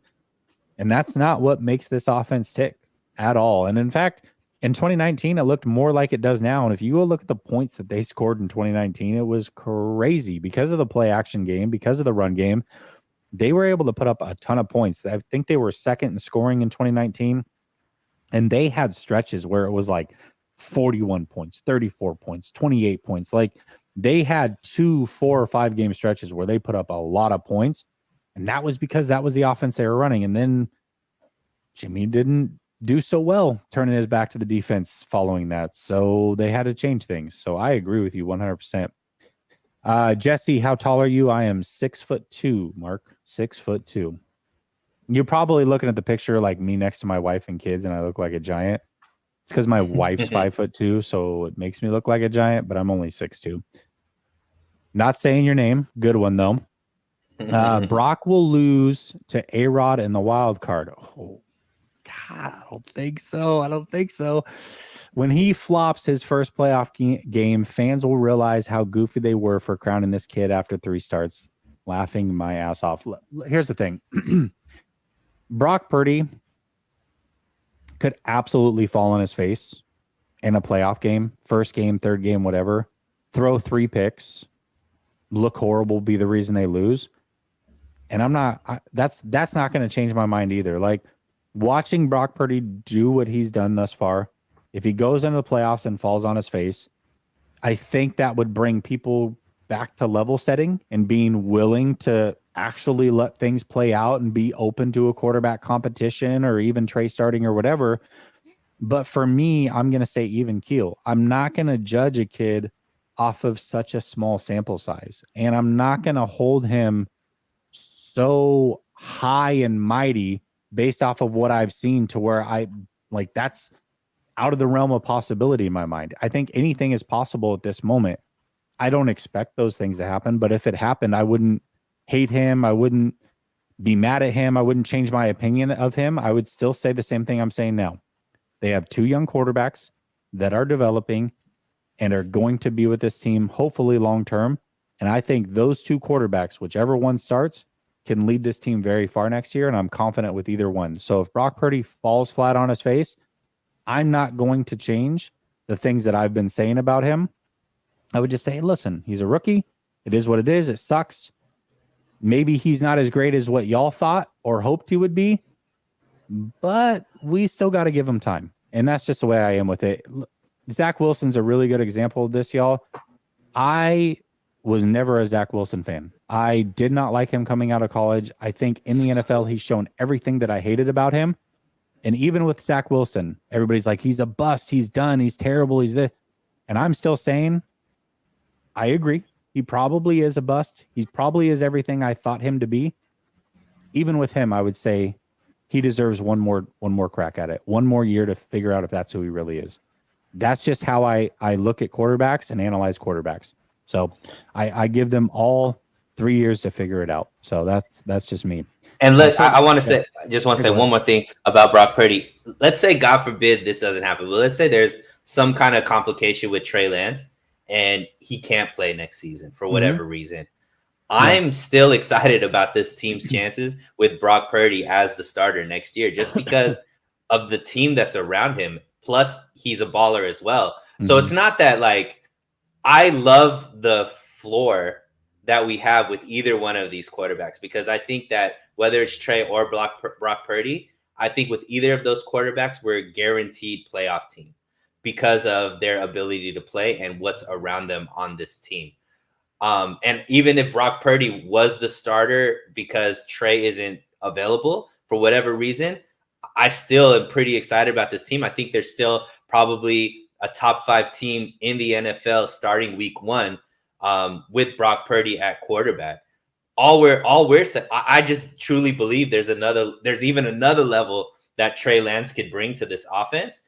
And that's not what makes this offense tick at all. And in fact, in 2019, it looked more like it does now. And if you go look at the points that they scored in 2019, it was crazy because of the play action game, because of the run game. They were able to put up a ton of points. I think they were second in scoring in 2019. And they had stretches where it was like 41 points, 34 points, 28 points. Like they had 2, 4, or 5 game stretches where they put up a lot of points. And that was because that was the offense they were running. And then Jimmy didn't do so well turning his back to the defense following that. So they had to change things. So I agree with you 100%. Jesse, how tall are you? I am 6'2", Mark. 6'2". You're probably looking at the picture like me next to my wife and kids, and I look like a giant. It's because my wife's 5'2", so it makes me look like a giant, but I'm only 6'2". Not saying your name. Good one, though. Brock will lose to A-Rod in the wild card. Oh, God, I don't think so. When he flops his first playoff game, fans will realize how goofy they were for crowning this kid after 3 starts. Laughing my ass off. Here's the thing. Brock Purdy could absolutely fall on his face in a playoff game, first game, third game, whatever, throw 3 picks, look horrible, be the reason they lose. And that's not going to change my mind either. Like watching Brock Purdy do what he's done thus far, if he goes into the playoffs and falls on his face, I think that would bring people back to level setting and being willing to actually let things play out and be open to a quarterback competition or even Trey starting or whatever. But for me, I'm going to stay even keel. I'm not going to judge a kid off of such a small sample size. And I'm not going to hold him so high and mighty based off of what I've seen to where that's out of the realm of possibility in my mind. I think anything is possible at this moment. I don't expect those things to happen, but if it happened, I wouldn't hate him. I wouldn't be mad at him. I wouldn't change my opinion of him. I would still say the same thing I'm saying now. They have 2 young quarterbacks that are developing and are going to be with this team, hopefully long term. And I think those 2 quarterbacks, whichever one starts, can lead this team very far next year. And I'm confident with either one. So if Brock Purdy falls flat on his face, I'm not going to change the things that I've been saying about him. I would just say, listen, he's a rookie. It is what it is. It sucks. Maybe he's not as great as what y'all thought or hoped he would be, but we still got to give him time. And that's just the way I am with it. Zach Wilson's a really good example of this, y'all. I was never a Zach Wilson fan. I did not like him coming out of college. I think in the NFL, he's shown everything that I hated about him. And even with Zach Wilson, everybody's like, he's a bust. He's done. He's terrible. He's this. And I'm still saying, I agree. He probably is a bust. He probably is everything I thought him to be. Even with him, I would say he deserves one more crack at it, one more year to figure out if that's who he really is. That's just how I look at quarterbacks and analyze quarterbacks. So I give them all 3 years to figure it out. So that's just me. And I want to say, I just want to say one more thing about Brock Purdy. Let's say, God forbid, this doesn't happen, but let's say there's some kind of complication with Trey Lance and he can't play next season for whatever reason. I'm still excited about this team's chances with Brock Purdy as the starter next year, just because of the team that's around him. Plus, he's a baller as well. So it's not that, like, I love the floor that we have with either one of these quarterbacks, because I think that whether it's Trey or Brock Purdy, I think with either of those quarterbacks, we're a guaranteed playoff team because of their ability to play and what's around them on this team. And even if Brock Purdy was the starter because Trey isn't available for whatever reason, I still am pretty excited about this team. I think they're still probably a top 5 team in the NFL starting week 1 with Brock Purdy at quarterback. All we're saying, I just truly believe there's even another level that Trey Lance could bring to this offense,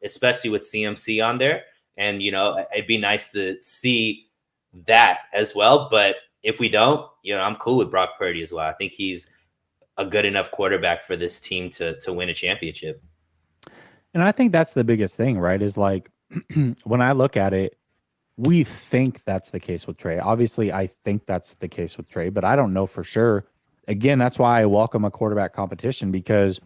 especially with CMC on there. And, it'd be nice to see that as well. But if we don't, I'm cool with Brock Purdy as well. I think he's a good enough quarterback for this team to win a championship. And I think that's the biggest thing, right? Is like, when I look at it, we think that's the case with Trey. Obviously, I think that's the case with Trey, but I don't know for sure. Again, that's why I welcome a quarterback competition, because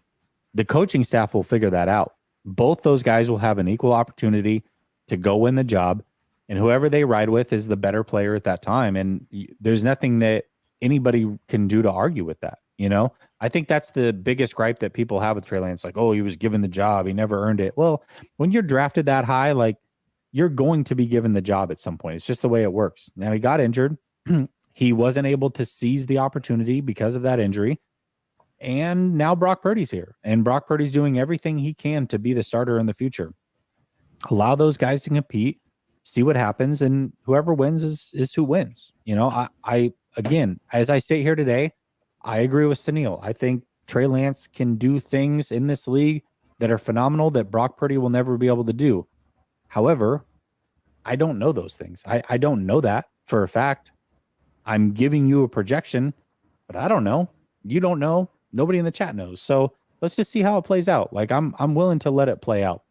the coaching staff will figure that out. Both those guys will have an equal opportunity to go win the job, and whoever they ride with is the better player at that time. And there's nothing that anybody can do to argue with that. I think that's the biggest gripe that people have with Trey Lance. Like, oh, he was given the job. He never earned it. Well, when you're drafted that high, like, you're going to be given the job at some point. It's just the way it works. Now, he got injured. He wasn't able to seize the opportunity because of that injury. And now Brock Purdy's here. And Brock Purdy's doing everything he can to be the starter in the future. Allow those guys to compete, see what happens, and whoever wins is who wins. I again, as I sit here today, I agree with Suneil. I think Trey Lance can do things in this league that are phenomenal that Brock Purdy will never be able to do. However, I don't know those things. I don't know that for a fact. I'm giving you a projection, but I don't know. You don't know. Nobody in the chat knows. So let's just see how it plays out. Like, I'm willing to let it play out.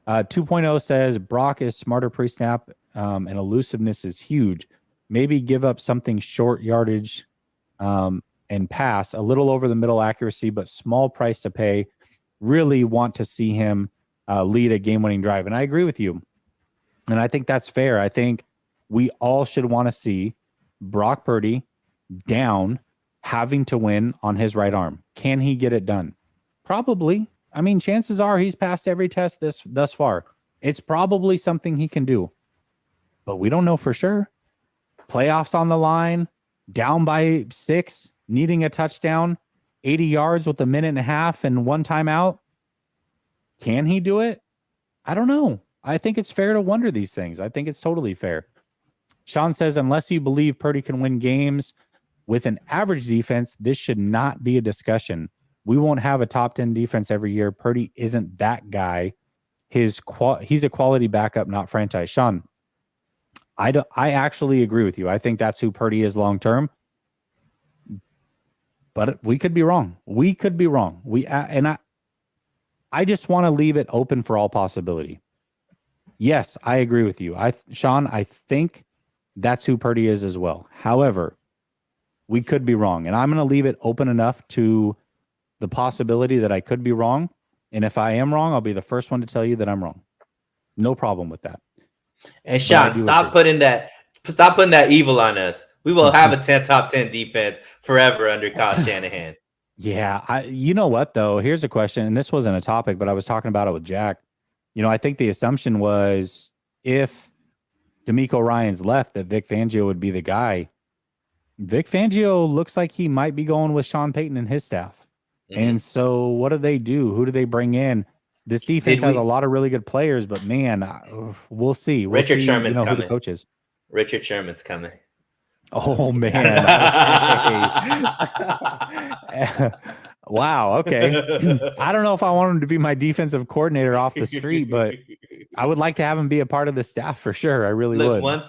2.0 says Brock is smarter pre-snap, and elusiveness is huge. Maybe give up something short yardage and pass, a little over the middle accuracy, but small price to pay. Really want to see him lead a game-winning drive. And I agree with you. And I think that's fair. I think we all should want to see Brock Purdy down, having to win on his right arm. Can he get it done? Probably. I mean, chances are he's passed every test thus far. It's probably something he can do. But we don't know for sure. Playoffs on the line, down by 6, needing a touchdown, 80 yards with a minute and a half and one timeout. Can he do it? I don't know. I think it's fair to wonder these things. I think it's totally fair. Sean says, unless you believe Purdy can win games with an average defense, this should not be a discussion. We won't have a top 10 defense every year. Purdy isn't that guy. He's a quality backup, not franchise. Sean, I actually agree with you. I think that's who Purdy is long term. But we could be wrong. We could be wrong. I just want to leave it open for all possibility. Yes, I agree with you. Sean, I think that's who Purdy is as well. However, we could be wrong. And I'm going to leave it open enough to the possibility that I could be wrong. And if I am wrong, I'll be the first one to tell you that I'm wrong. No problem with that. And Sean, stop putting that evil on us. We will have a top 10 defense forever under Kyle Shanahan. Yeah. You know what, though? Here's a question. And this wasn't a topic, but I was talking about it with Jack. I think the assumption was if D'Amico Ryans left, that Vic Fangio would be the guy. Vic Fangio looks like he might be going with Sean Payton and his staff. Mm-hmm. And so what do they do? Who do they bring in? This defense has a lot of really good players, but man, we'll see. Richard Sherman's who coming. the coach is. Richard Sherman's coming. Oh man. Okay. Wow. Okay. I don't know if I want him to be my defensive coordinator off the street, but I would like to have him be a part of the staff for sure. I really would. One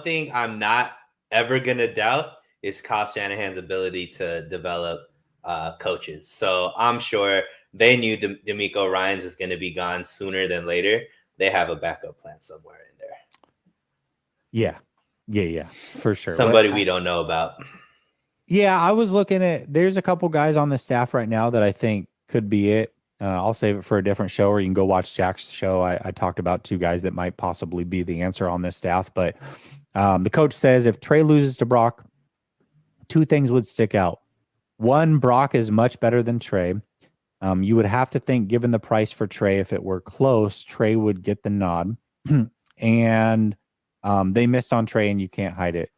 thing I'm not ever gonna doubt is Kyle Shanahan's ability to develop coaches. So I'm sure they knew D'Amico Ryans is going to be gone sooner than later. They have a backup plan somewhere in there. Yeah, for sure. Somebody we don't know about. Yeah, I was looking at, there's a couple guys on the staff right now that I think could be it. I'll save it for a different show, or you can go watch Jack's show. I talked about two guys that might possibly be the answer on this staff, but the coach says if Trey loses to Brock, two things would stick out. One, Brock is much better than Trey. You would have to think, given the price for Trey, if it were close, Trey would get the nod. And they missed on Trey, and you can't hide it.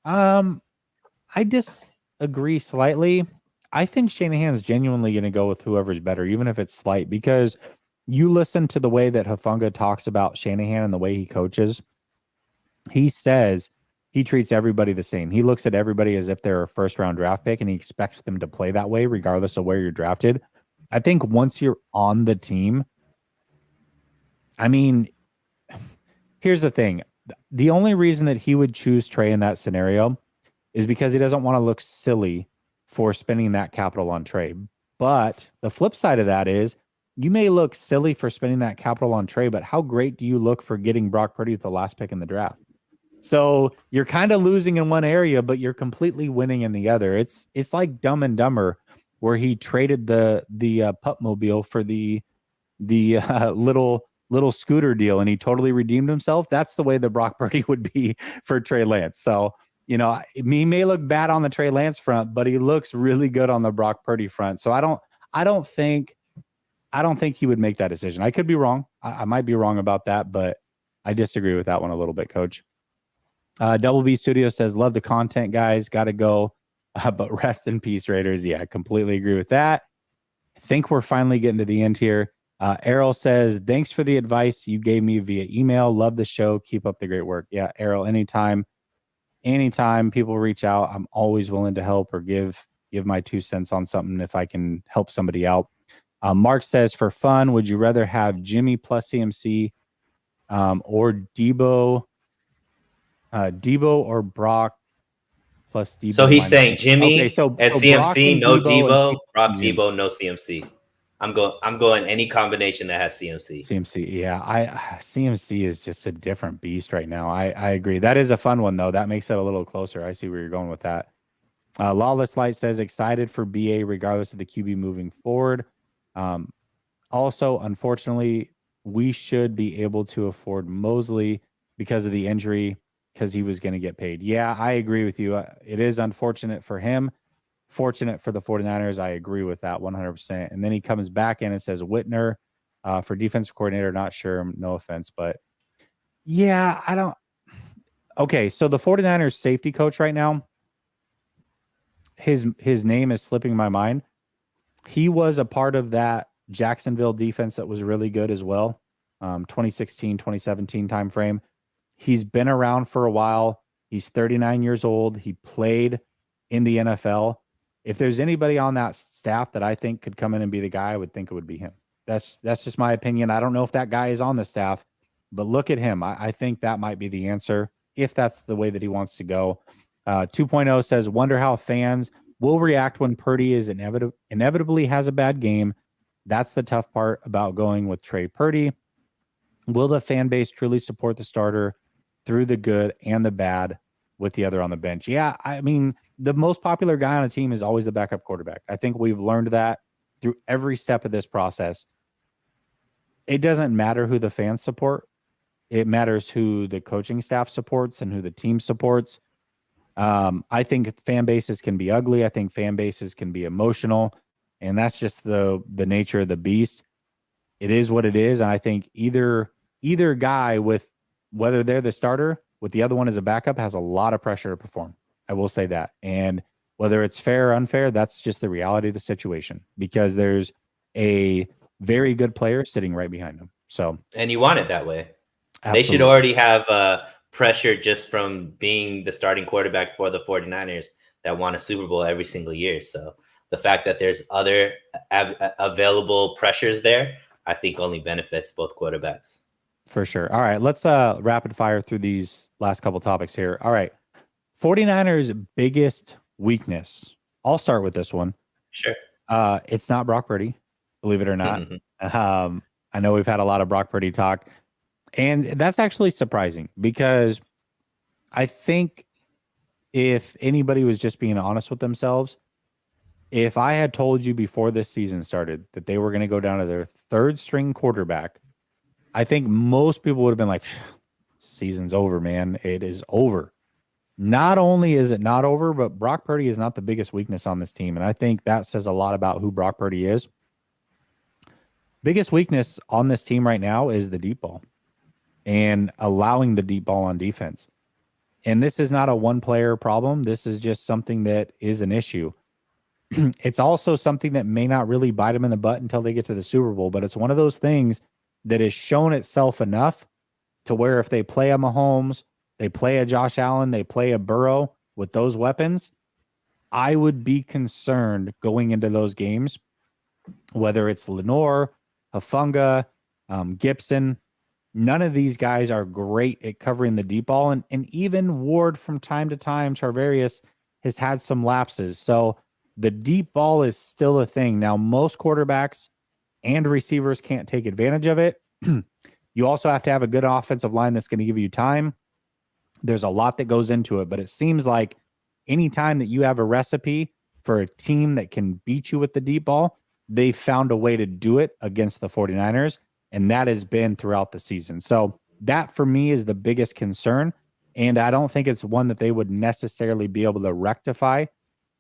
I disagree slightly. I think Shanahan's genuinely going to go with whoever's better, even if it's slight, because you listen to the way that Hufanga talks about Shanahan and the way he coaches. He says he treats everybody the same. He looks at everybody as if they're a first-round draft pick, and he expects them to play that way regardless of where you're drafted. I think once you're on the team, I mean, here's the thing. The only reason that he would choose Trey in that scenario is because he doesn't want to look silly for spending that capital on Trey. But the flip side of that is you may look silly for spending that capital on Trey, but how great do you look for getting Brock Purdy with the last pick in the draft? So you're kind of losing in one area, but you're completely winning in the other. It's like Dumb and Dumber, where he traded the Pupmobile for the little scooter deal, and he totally redeemed himself. That's the way the Brock Purdy would be for Trey Lance. So, he may look bad on the Trey Lance front, but he looks really good on the Brock Purdy front. So I don't think he would make that decision. I could be wrong. I might be wrong about that, but I disagree with that one a little bit, Coach. Double B Studio says, love the content, guys. Got to go. But rest in peace, Raiders. Yeah, I completely agree with that. I think we're finally getting to the end here. Errol says, thanks for the advice you gave me via email. Love the show. Keep up the great work. Yeah, Errol, anytime people reach out, I'm always willing to help or give my 2 cents on something if I can help somebody out. Mark says, for fun, would you rather have Jimmy plus CMC or Debo or Brock plus Debo? So he's saying Jimmy and CMC, no Debo, Brock, Debo, no CMC. I'm going any combination that has CMC. CMC, yeah. CMC is just a different beast right now. I agree. That is a fun one, though. That makes it a little closer. I see where you're going with that. Lawless Light says, excited for BA regardless of the QB moving forward. Also, unfortunately, we should be able to afford Mosley because of the injury, because he was going to get paid. Yeah, I agree with you. It is unfortunate for him. Fortunate for the 49ers. I agree with that 100%. And then he comes back in and says Whitner for defensive coordinator. Not sure. No offense, but yeah, I don't. Okay, so the 49ers safety coach right now, his name is slipping my mind. He was a part of that Jacksonville defense that was really good as well. 2016, 2017 timeframe. He's been around for a while. He's 39 years old. He played in the NFL. If there's anybody on that staff that I think could come in and be the guy, I would think it would be him. That's just my opinion. I don't know if that guy is on the staff, but look at him. I think that might be the answer if that's the way that he wants to go. 2.0 says, wonder how fans will react when Purdy is inevitably has a bad game. That's the tough part about going with Trey Purdy. Will the fan base truly support the starter through the good and the bad with the other on the bench? Yeah, I mean, the most popular guy on a team is always the backup quarterback. I think we've learned that through every step of this process. It doesn't matter who the fans support. It matters who the coaching staff supports and who the team supports. I think fan bases can be ugly. I think fan bases can be emotional, and that's just the nature of the beast. it is what it is. And I think either guy, with whether they're the starter with the other one as a backup, has a lot of pressure to perform. I will say that. And whether it's fair or unfair, that's just the reality of the situation, because there's a very good player sitting right behind them. So, and you want it that way. absolutely. They should already have pressure just from being the starting quarterback for the 49ers that won a Super Bowl every single year. So the fact that there's other available pressures there, I think only benefits both quarterbacks. For sure. All right, let's rapid fire through these last couple topics here. All right. 49ers biggest weakness. I'll start with this one. Sure. It's not Brock Purdy, believe it or not. I know we've had a lot of Brock Purdy talk, and that's actually surprising, because I think if anybody was just being honest with themselves, if I had told you before this season started that they were going to go down to their third string quarterback, I think most people would have been like, season's over, man. It is over. Not only is it not over, but Brock Purdy is not the biggest weakness on this team. And I think that says a lot about who Brock Purdy is. Biggest weakness on this team right now is the deep ball and allowing the deep ball on defense. And this is not a one-player problem. This is just something that is an issue. It's also something that may not really bite them in the butt until they get to the Super Bowl, but it's one of those things that has shown itself enough to where if they play a Mahomes, they play a Josh Allen, they play a Burrow with those weapons, I would be concerned going into those games, whether it's Lenore, Hufanga, Gibson. None of these guys are great at covering the deep ball. And even Ward from time to time, Charvarius, has had some lapses. So the deep ball is still a thing. Now, most quarterbacks and receivers can't take advantage of it. You also have to have a good offensive line that's going to give you time. There's a lot that goes into it, but it seems like anytime that you have a recipe for a team that can beat you with the deep ball, they've found a way to do it against the 49ers, and that has been throughout the season. So that, for me, is the biggest concern, and I don't think it's one that they would necessarily be able to rectify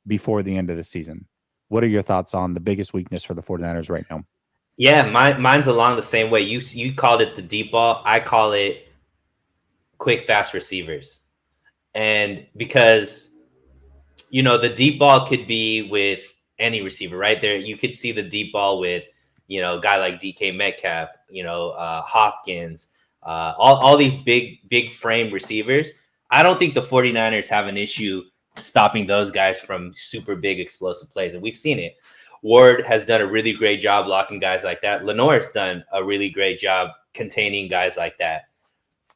before the end of the season. What are your thoughts on the biggest weakness for the 49ers right now? Yeah, mine's along the same way. You called it the deep ball. I call it quick, fast receivers. And because, the deep ball could be with any receiver, right? There, you could see the deep ball with, a guy like DK Metcalf, Hopkins, all these big frame receivers. I don't think the 49ers have an issue stopping those guys from super big explosive plays. And we've seen it. Ward has done a really great job blocking guys like that. Lenore's done a really great job containing guys like that.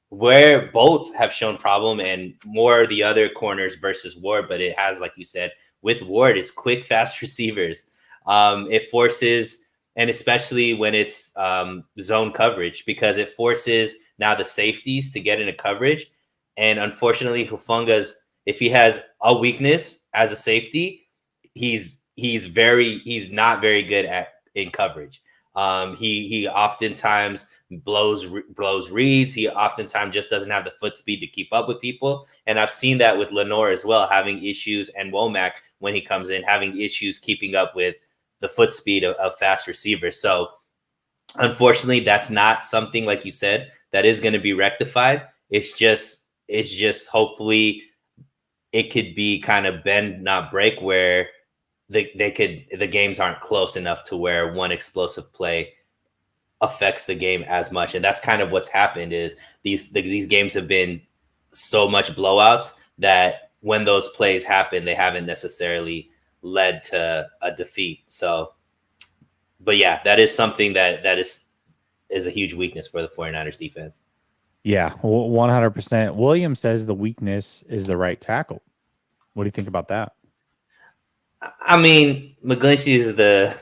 Where both have shown problem, and more the other corners versus Ward, but it has, like you said, with Ward, is quick, fast receivers. It forces, and especially when it's zone coverage, because it forces now the safeties to get into coverage. And unfortunately, Hufanga's, if he has a weakness as a safety, he's not very good in coverage. He oftentimes blows reads. He oftentimes just doesn't have the foot speed to keep up with people. And I've seen that with Lenore as well, having issues, and Womack, when he comes in, having issues keeping up with the foot speed of fast receivers. So unfortunately, that's not something, like you said, that is going to be rectified. It's just hopefully it could be kind of bend, not break, where the games aren't close enough to where one explosive play affects the game as much. And that's kind of what's happened, is these games have been so much blowouts that when those plays happen, they haven't necessarily led to a defeat. So, but yeah, that is something that is a huge weakness for the 49ers defense. Yeah, 100%. Williams says the weakness is the right tackle. What do you think about that? I mean, McGlinchey is the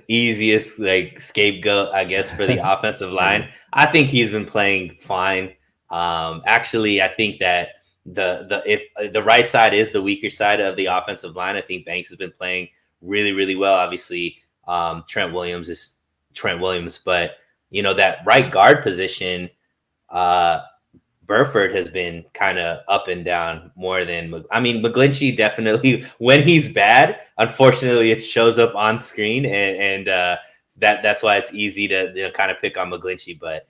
easiest scapegoat, I guess, for the offensive line. I think he's been playing fine. Actually, I think that if the right side is the weaker side of the offensive line, I think Banks has been playing really, really well. Obviously, Trent Williams is Trent Williams, but that right guard position, Burford has been kind of up and down more than, McGlinchey definitely, when he's bad, unfortunately, it shows up on screen and that's why it's easy to kind of pick on McGlinchey, but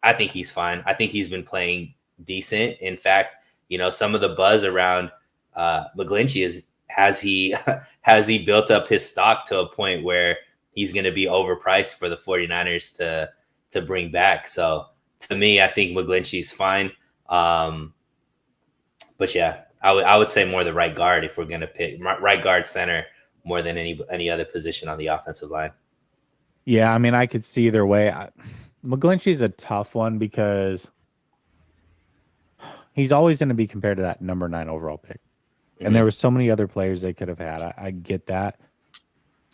I think he's fine. I think he's been playing decent. In fact, some of the buzz around McGlinchey is has he built up his stock to a point where he's going to be overpriced for the 49ers to bring back. So to me, I think McGlinchey's fine. But yeah, I would say more the right guard if we're going to pick right guard, center more than any other position on the offensive line. Yeah, I mean, I could see either way. McGlinchey's a tough one because he's always going to be compared to that number 9 overall pick. And there were so many other players they could have had. I get that.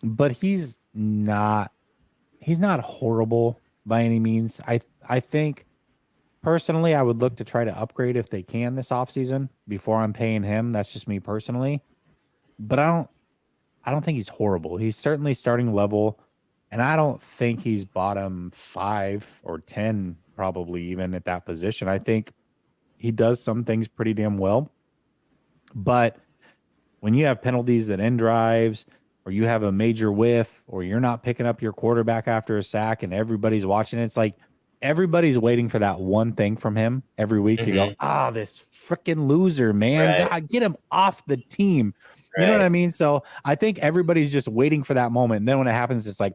But he's not horrible by any means. I think personally I would look to try to upgrade if they can this offseason before I'm paying him. That's just me personally. But I don't think he's horrible. He's certainly starting level. And I don't think he's bottom 5 or 10, probably even at that position. I think he does some things pretty damn well. But when you have penalties that end drives, or you have a major whiff, or you're not picking up your quarterback after a sack and everybody's watching it, it's like everybody's waiting for that one thing from him every week to go, this freaking loser, man. Right. God, get him off the team. You know what I mean? So I think everybody's just waiting for that moment. And then when it happens, it's like,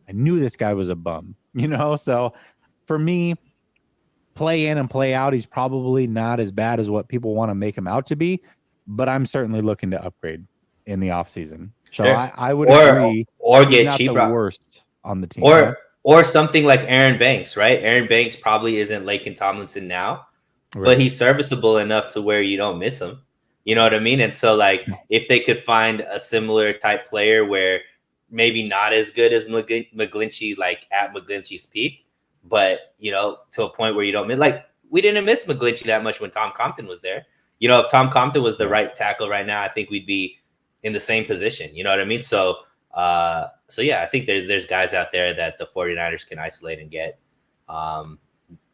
I knew this guy was a bum, So for me, play in and play out, he's probably not as bad as what people want to make him out to be, but I'm certainly looking to upgrade in the offseason. So I would agree. Or get not cheaper. The worst on the team. Or something like Aaron Banks, right? Aaron Banks probably isn't Laken Tomlinson now, but he's serviceable enough to where you don't miss him. You know what I mean? And so, like, if they could find a similar type player where maybe not as good as McGlinchey, like at McGlinchey's peak, but, to a point where you don't miss. Like, we didn't miss McGlinchey that much when Tom Compton was there. If Tom Compton was the right tackle right now, I think we'd be in the same position. You know what I mean? So yeah, I think there's guys out there that the 49ers can isolate and get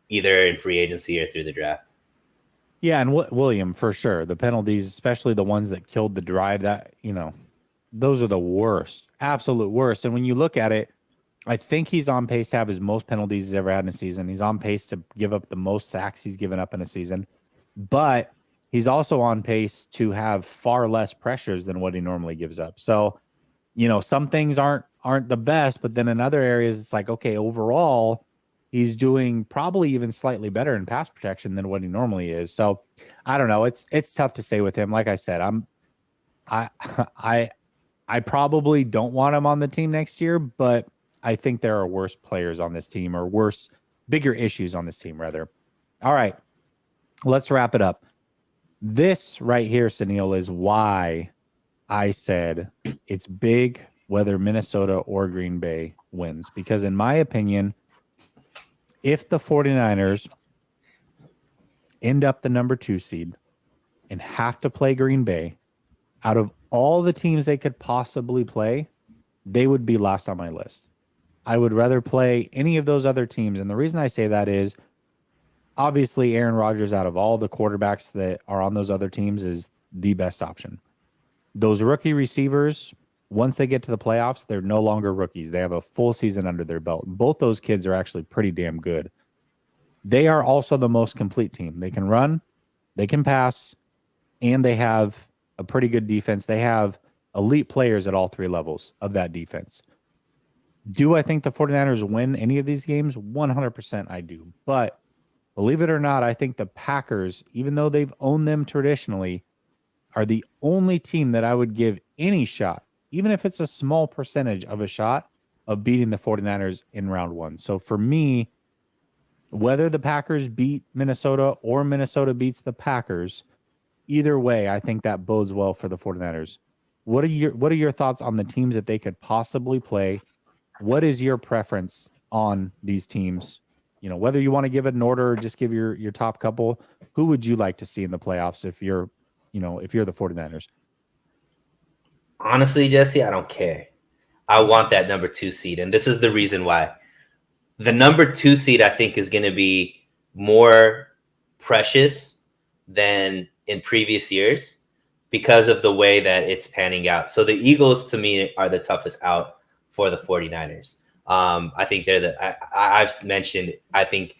either in free agency or through the draft. Yeah, and William, for sure. The penalties, especially the ones that killed the drive, that, those are the worst, absolute worst. And when you look at it, I think he's on pace to have his most penalties he's ever had in a season. He's on pace to give up the most sacks he's given up in a season. But he's also on pace to have far less pressures than what he normally gives up. So, some things aren't the best, but then in other areas, it's like, okay, overall, he's doing probably even slightly better in pass protection than what he normally is. So I don't know. It's tough to say with him. Like I said, I probably don't want him on the team next year, but I think there are worse players on this team, or bigger issues on this team, rather. All right, let's wrap it up. This right here, Suneil, is why I said it's big whether Minnesota or Green Bay wins. Because in my opinion, if the 49ers end up the number 2 seed and have to play Green Bay, out of all the teams they could possibly play, they would be last on my list. I would rather play any of those other teams. And the reason I say that is, obviously, Aaron Rodgers, out of all the quarterbacks that are on those other teams, is the best option. Those rookie receivers, once they get to the playoffs, they're no longer rookies. They have a full season under their belt. Both those kids are actually pretty damn good. They are also the most complete team. They can run, they can pass, and they have a pretty good defense. They have elite players at all 3 levels of that defense. Do I think the 49ers win any of these games? 100% I do. But believe it or not, I think the Packers, even though they've owned them traditionally, are the only team that I would give any shot, even if it's a small percentage of a shot, of beating the 49ers in round 1. So for me, whether the Packers beat Minnesota or Minnesota beats the Packers, either way, I think that bodes well for the 49ers. What are your thoughts on the teams that they could possibly play? What is your preference on these teams? Whether you want to give it an order or just give your top couple, who would you like to see in the playoffs if you're the 49ers? Honestly, Jesse, I don't care. I want that number 2 seed. And this is the reason why. The number 2 seed, I think, is going to be more precious than in previous years because of the way that it's panning out. So the Eagles, to me, are the toughest out for the 49ers. I think I've mentioned, I think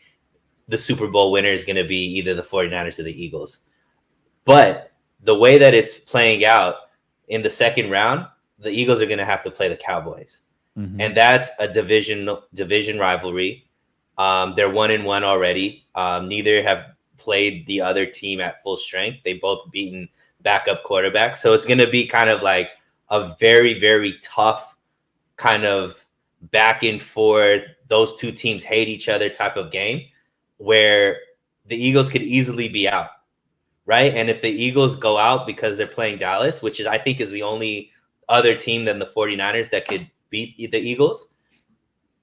the Super Bowl winner is going to be either the 49ers or the Eagles. But the way that it's playing out in the second round, the Eagles are going to have to play the Cowboys. Mm-hmm. And that's a division rivalry. They're 1-1 already. Neither have played the other team at full strength. They both beaten backup quarterbacks. So it's going to be kind of like a very, very tough kind of back and forth. Those two teams hate each other type of game where the Eagles could easily be out. Right. And if the Eagles go out because they're playing Dallas, which is, I think, is the only other team than the 49ers that could beat the Eagles,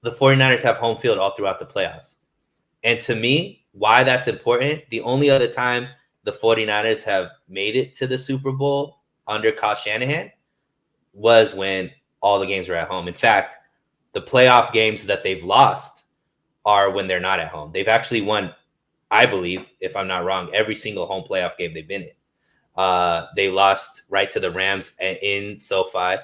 the 49ers have home field all throughout the playoffs. And to me, why that's important, the only other time the 49ers have made it to the Super Bowl under Kyle Shanahan was when all the games were at home. In fact, the playoff games that they've lost are when they're not at home. They've actually won, I believe, if I'm not wrong, every single home playoff game they've been in. They lost right to the Rams in SoFi,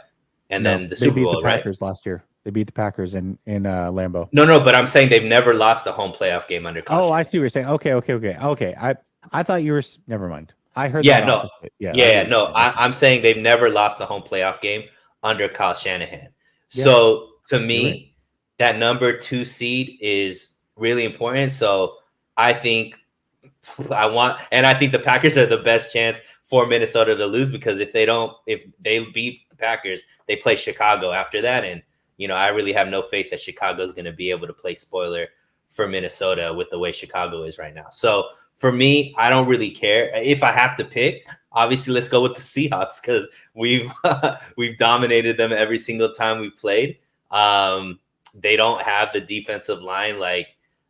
and then the Super Bowl, right? They beat the Packers last year. They beat the Packers in Lambeau. No, but I'm saying they've never lost a home playoff game under Kyle Shanahan. I see what you're saying. Okay. I thought you were. Never mind. I heard. No. I'm saying they've never lost a home playoff game under Kyle Shanahan. Yeah. So to me, that number 2 seed is really important. So I think I think the Packers are the best chance for Minnesota to lose, because if they beat the Packers, they play Chicago after that. And, I really have no faith that Chicago is going to be able to play spoiler for Minnesota with the way Chicago is right now. So for me, I don't really care. If I have to pick, obviously let's go with the Seahawks, because we've dominated them every single time we played. They don't have the defensive line like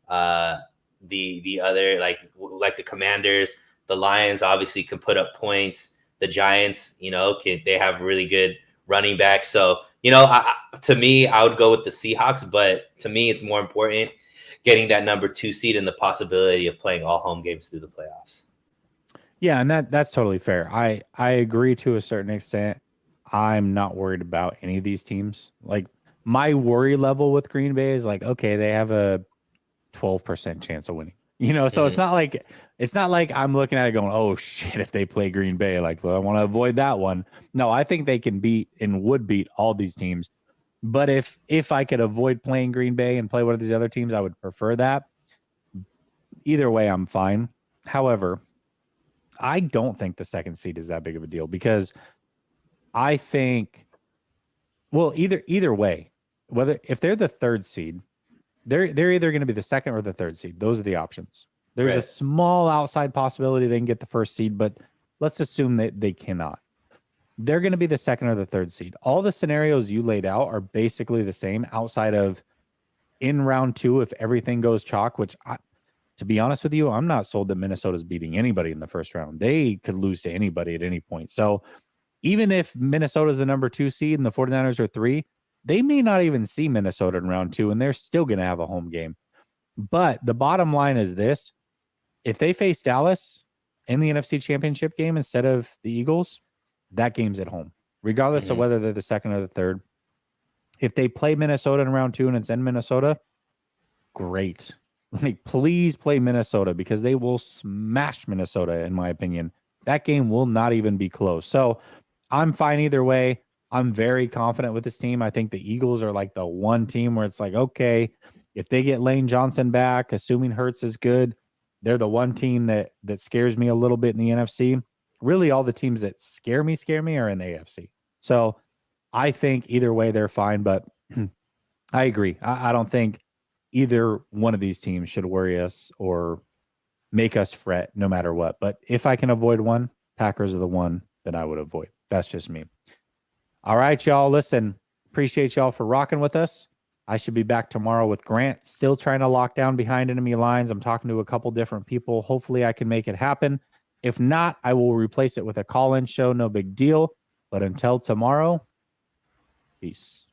the other, like the Commanders. The Lions obviously can put up points. The Giants, they have really good running backs. So, to me, I would go with the Seahawks, but to me, it's more important getting that number 2 seed and the possibility of playing all home games through the playoffs. Yeah, and that's totally fair. I agree to a certain extent. I'm not worried about any of these teams. Like, my worry level with Green Bay is like, okay, they have a 12% chance of winning. So it's not like I'm looking at it going, oh shit, if they play Green Bay, like, I want to avoid that one. No, I think they can beat and would beat all these teams. But if I could avoid playing Green Bay and play one of these other teams, I would prefer that. Either way, I'm fine. However, I don't think the 2nd seed is that big of a deal, because I think, well, either way, if they're the 3rd seed, they're either going to be the 2nd or the 3rd seed. Those are the options. There's a small outside possibility they can get the 1st seed, but let's assume that they cannot. They're going to be the 2nd or the 3rd seed. All the scenarios you laid out are basically the same, outside of in round 2, if everything goes chalk, which, to be honest with you, I'm not sold that Minnesota's beating anybody in the first round. They could lose to anybody at any point. So even if Minnesota's the number 2 seed and the 49ers are 3, they may not even see Minnesota in round 2, and they're still going to have a home game. But the bottom line is this: if they face Dallas in the NFC Championship game instead of the Eagles, that game's at home, regardless of whether they're the 2nd or the 3rd. If they play Minnesota in round 2 and it's in Minnesota, great. Like, please play Minnesota, because they will smash Minnesota, in my opinion. That game will not even be close. So I'm fine either way. I'm very confident with this team. I think the Eagles are like the one team where it's like, okay, if they get Lane Johnson back, assuming Hurts is good, they're the one team that scares me a little bit in the NFC. Really, all the teams that scare me are in the AFC. So I think either way they're fine, but I agree. I don't think either one of these teams should worry us or make us fret no matter what. But if I can avoid one, Packers are the one that I would avoid. That's just me. All right, y'all. Listen, appreciate y'all for rocking with us. I should be back tomorrow with Grant, still trying to lock down behind enemy lines. I'm talking to a couple different people. Hopefully I can make it happen. If not, I will replace it with a call-in show. No big deal. But until tomorrow, peace.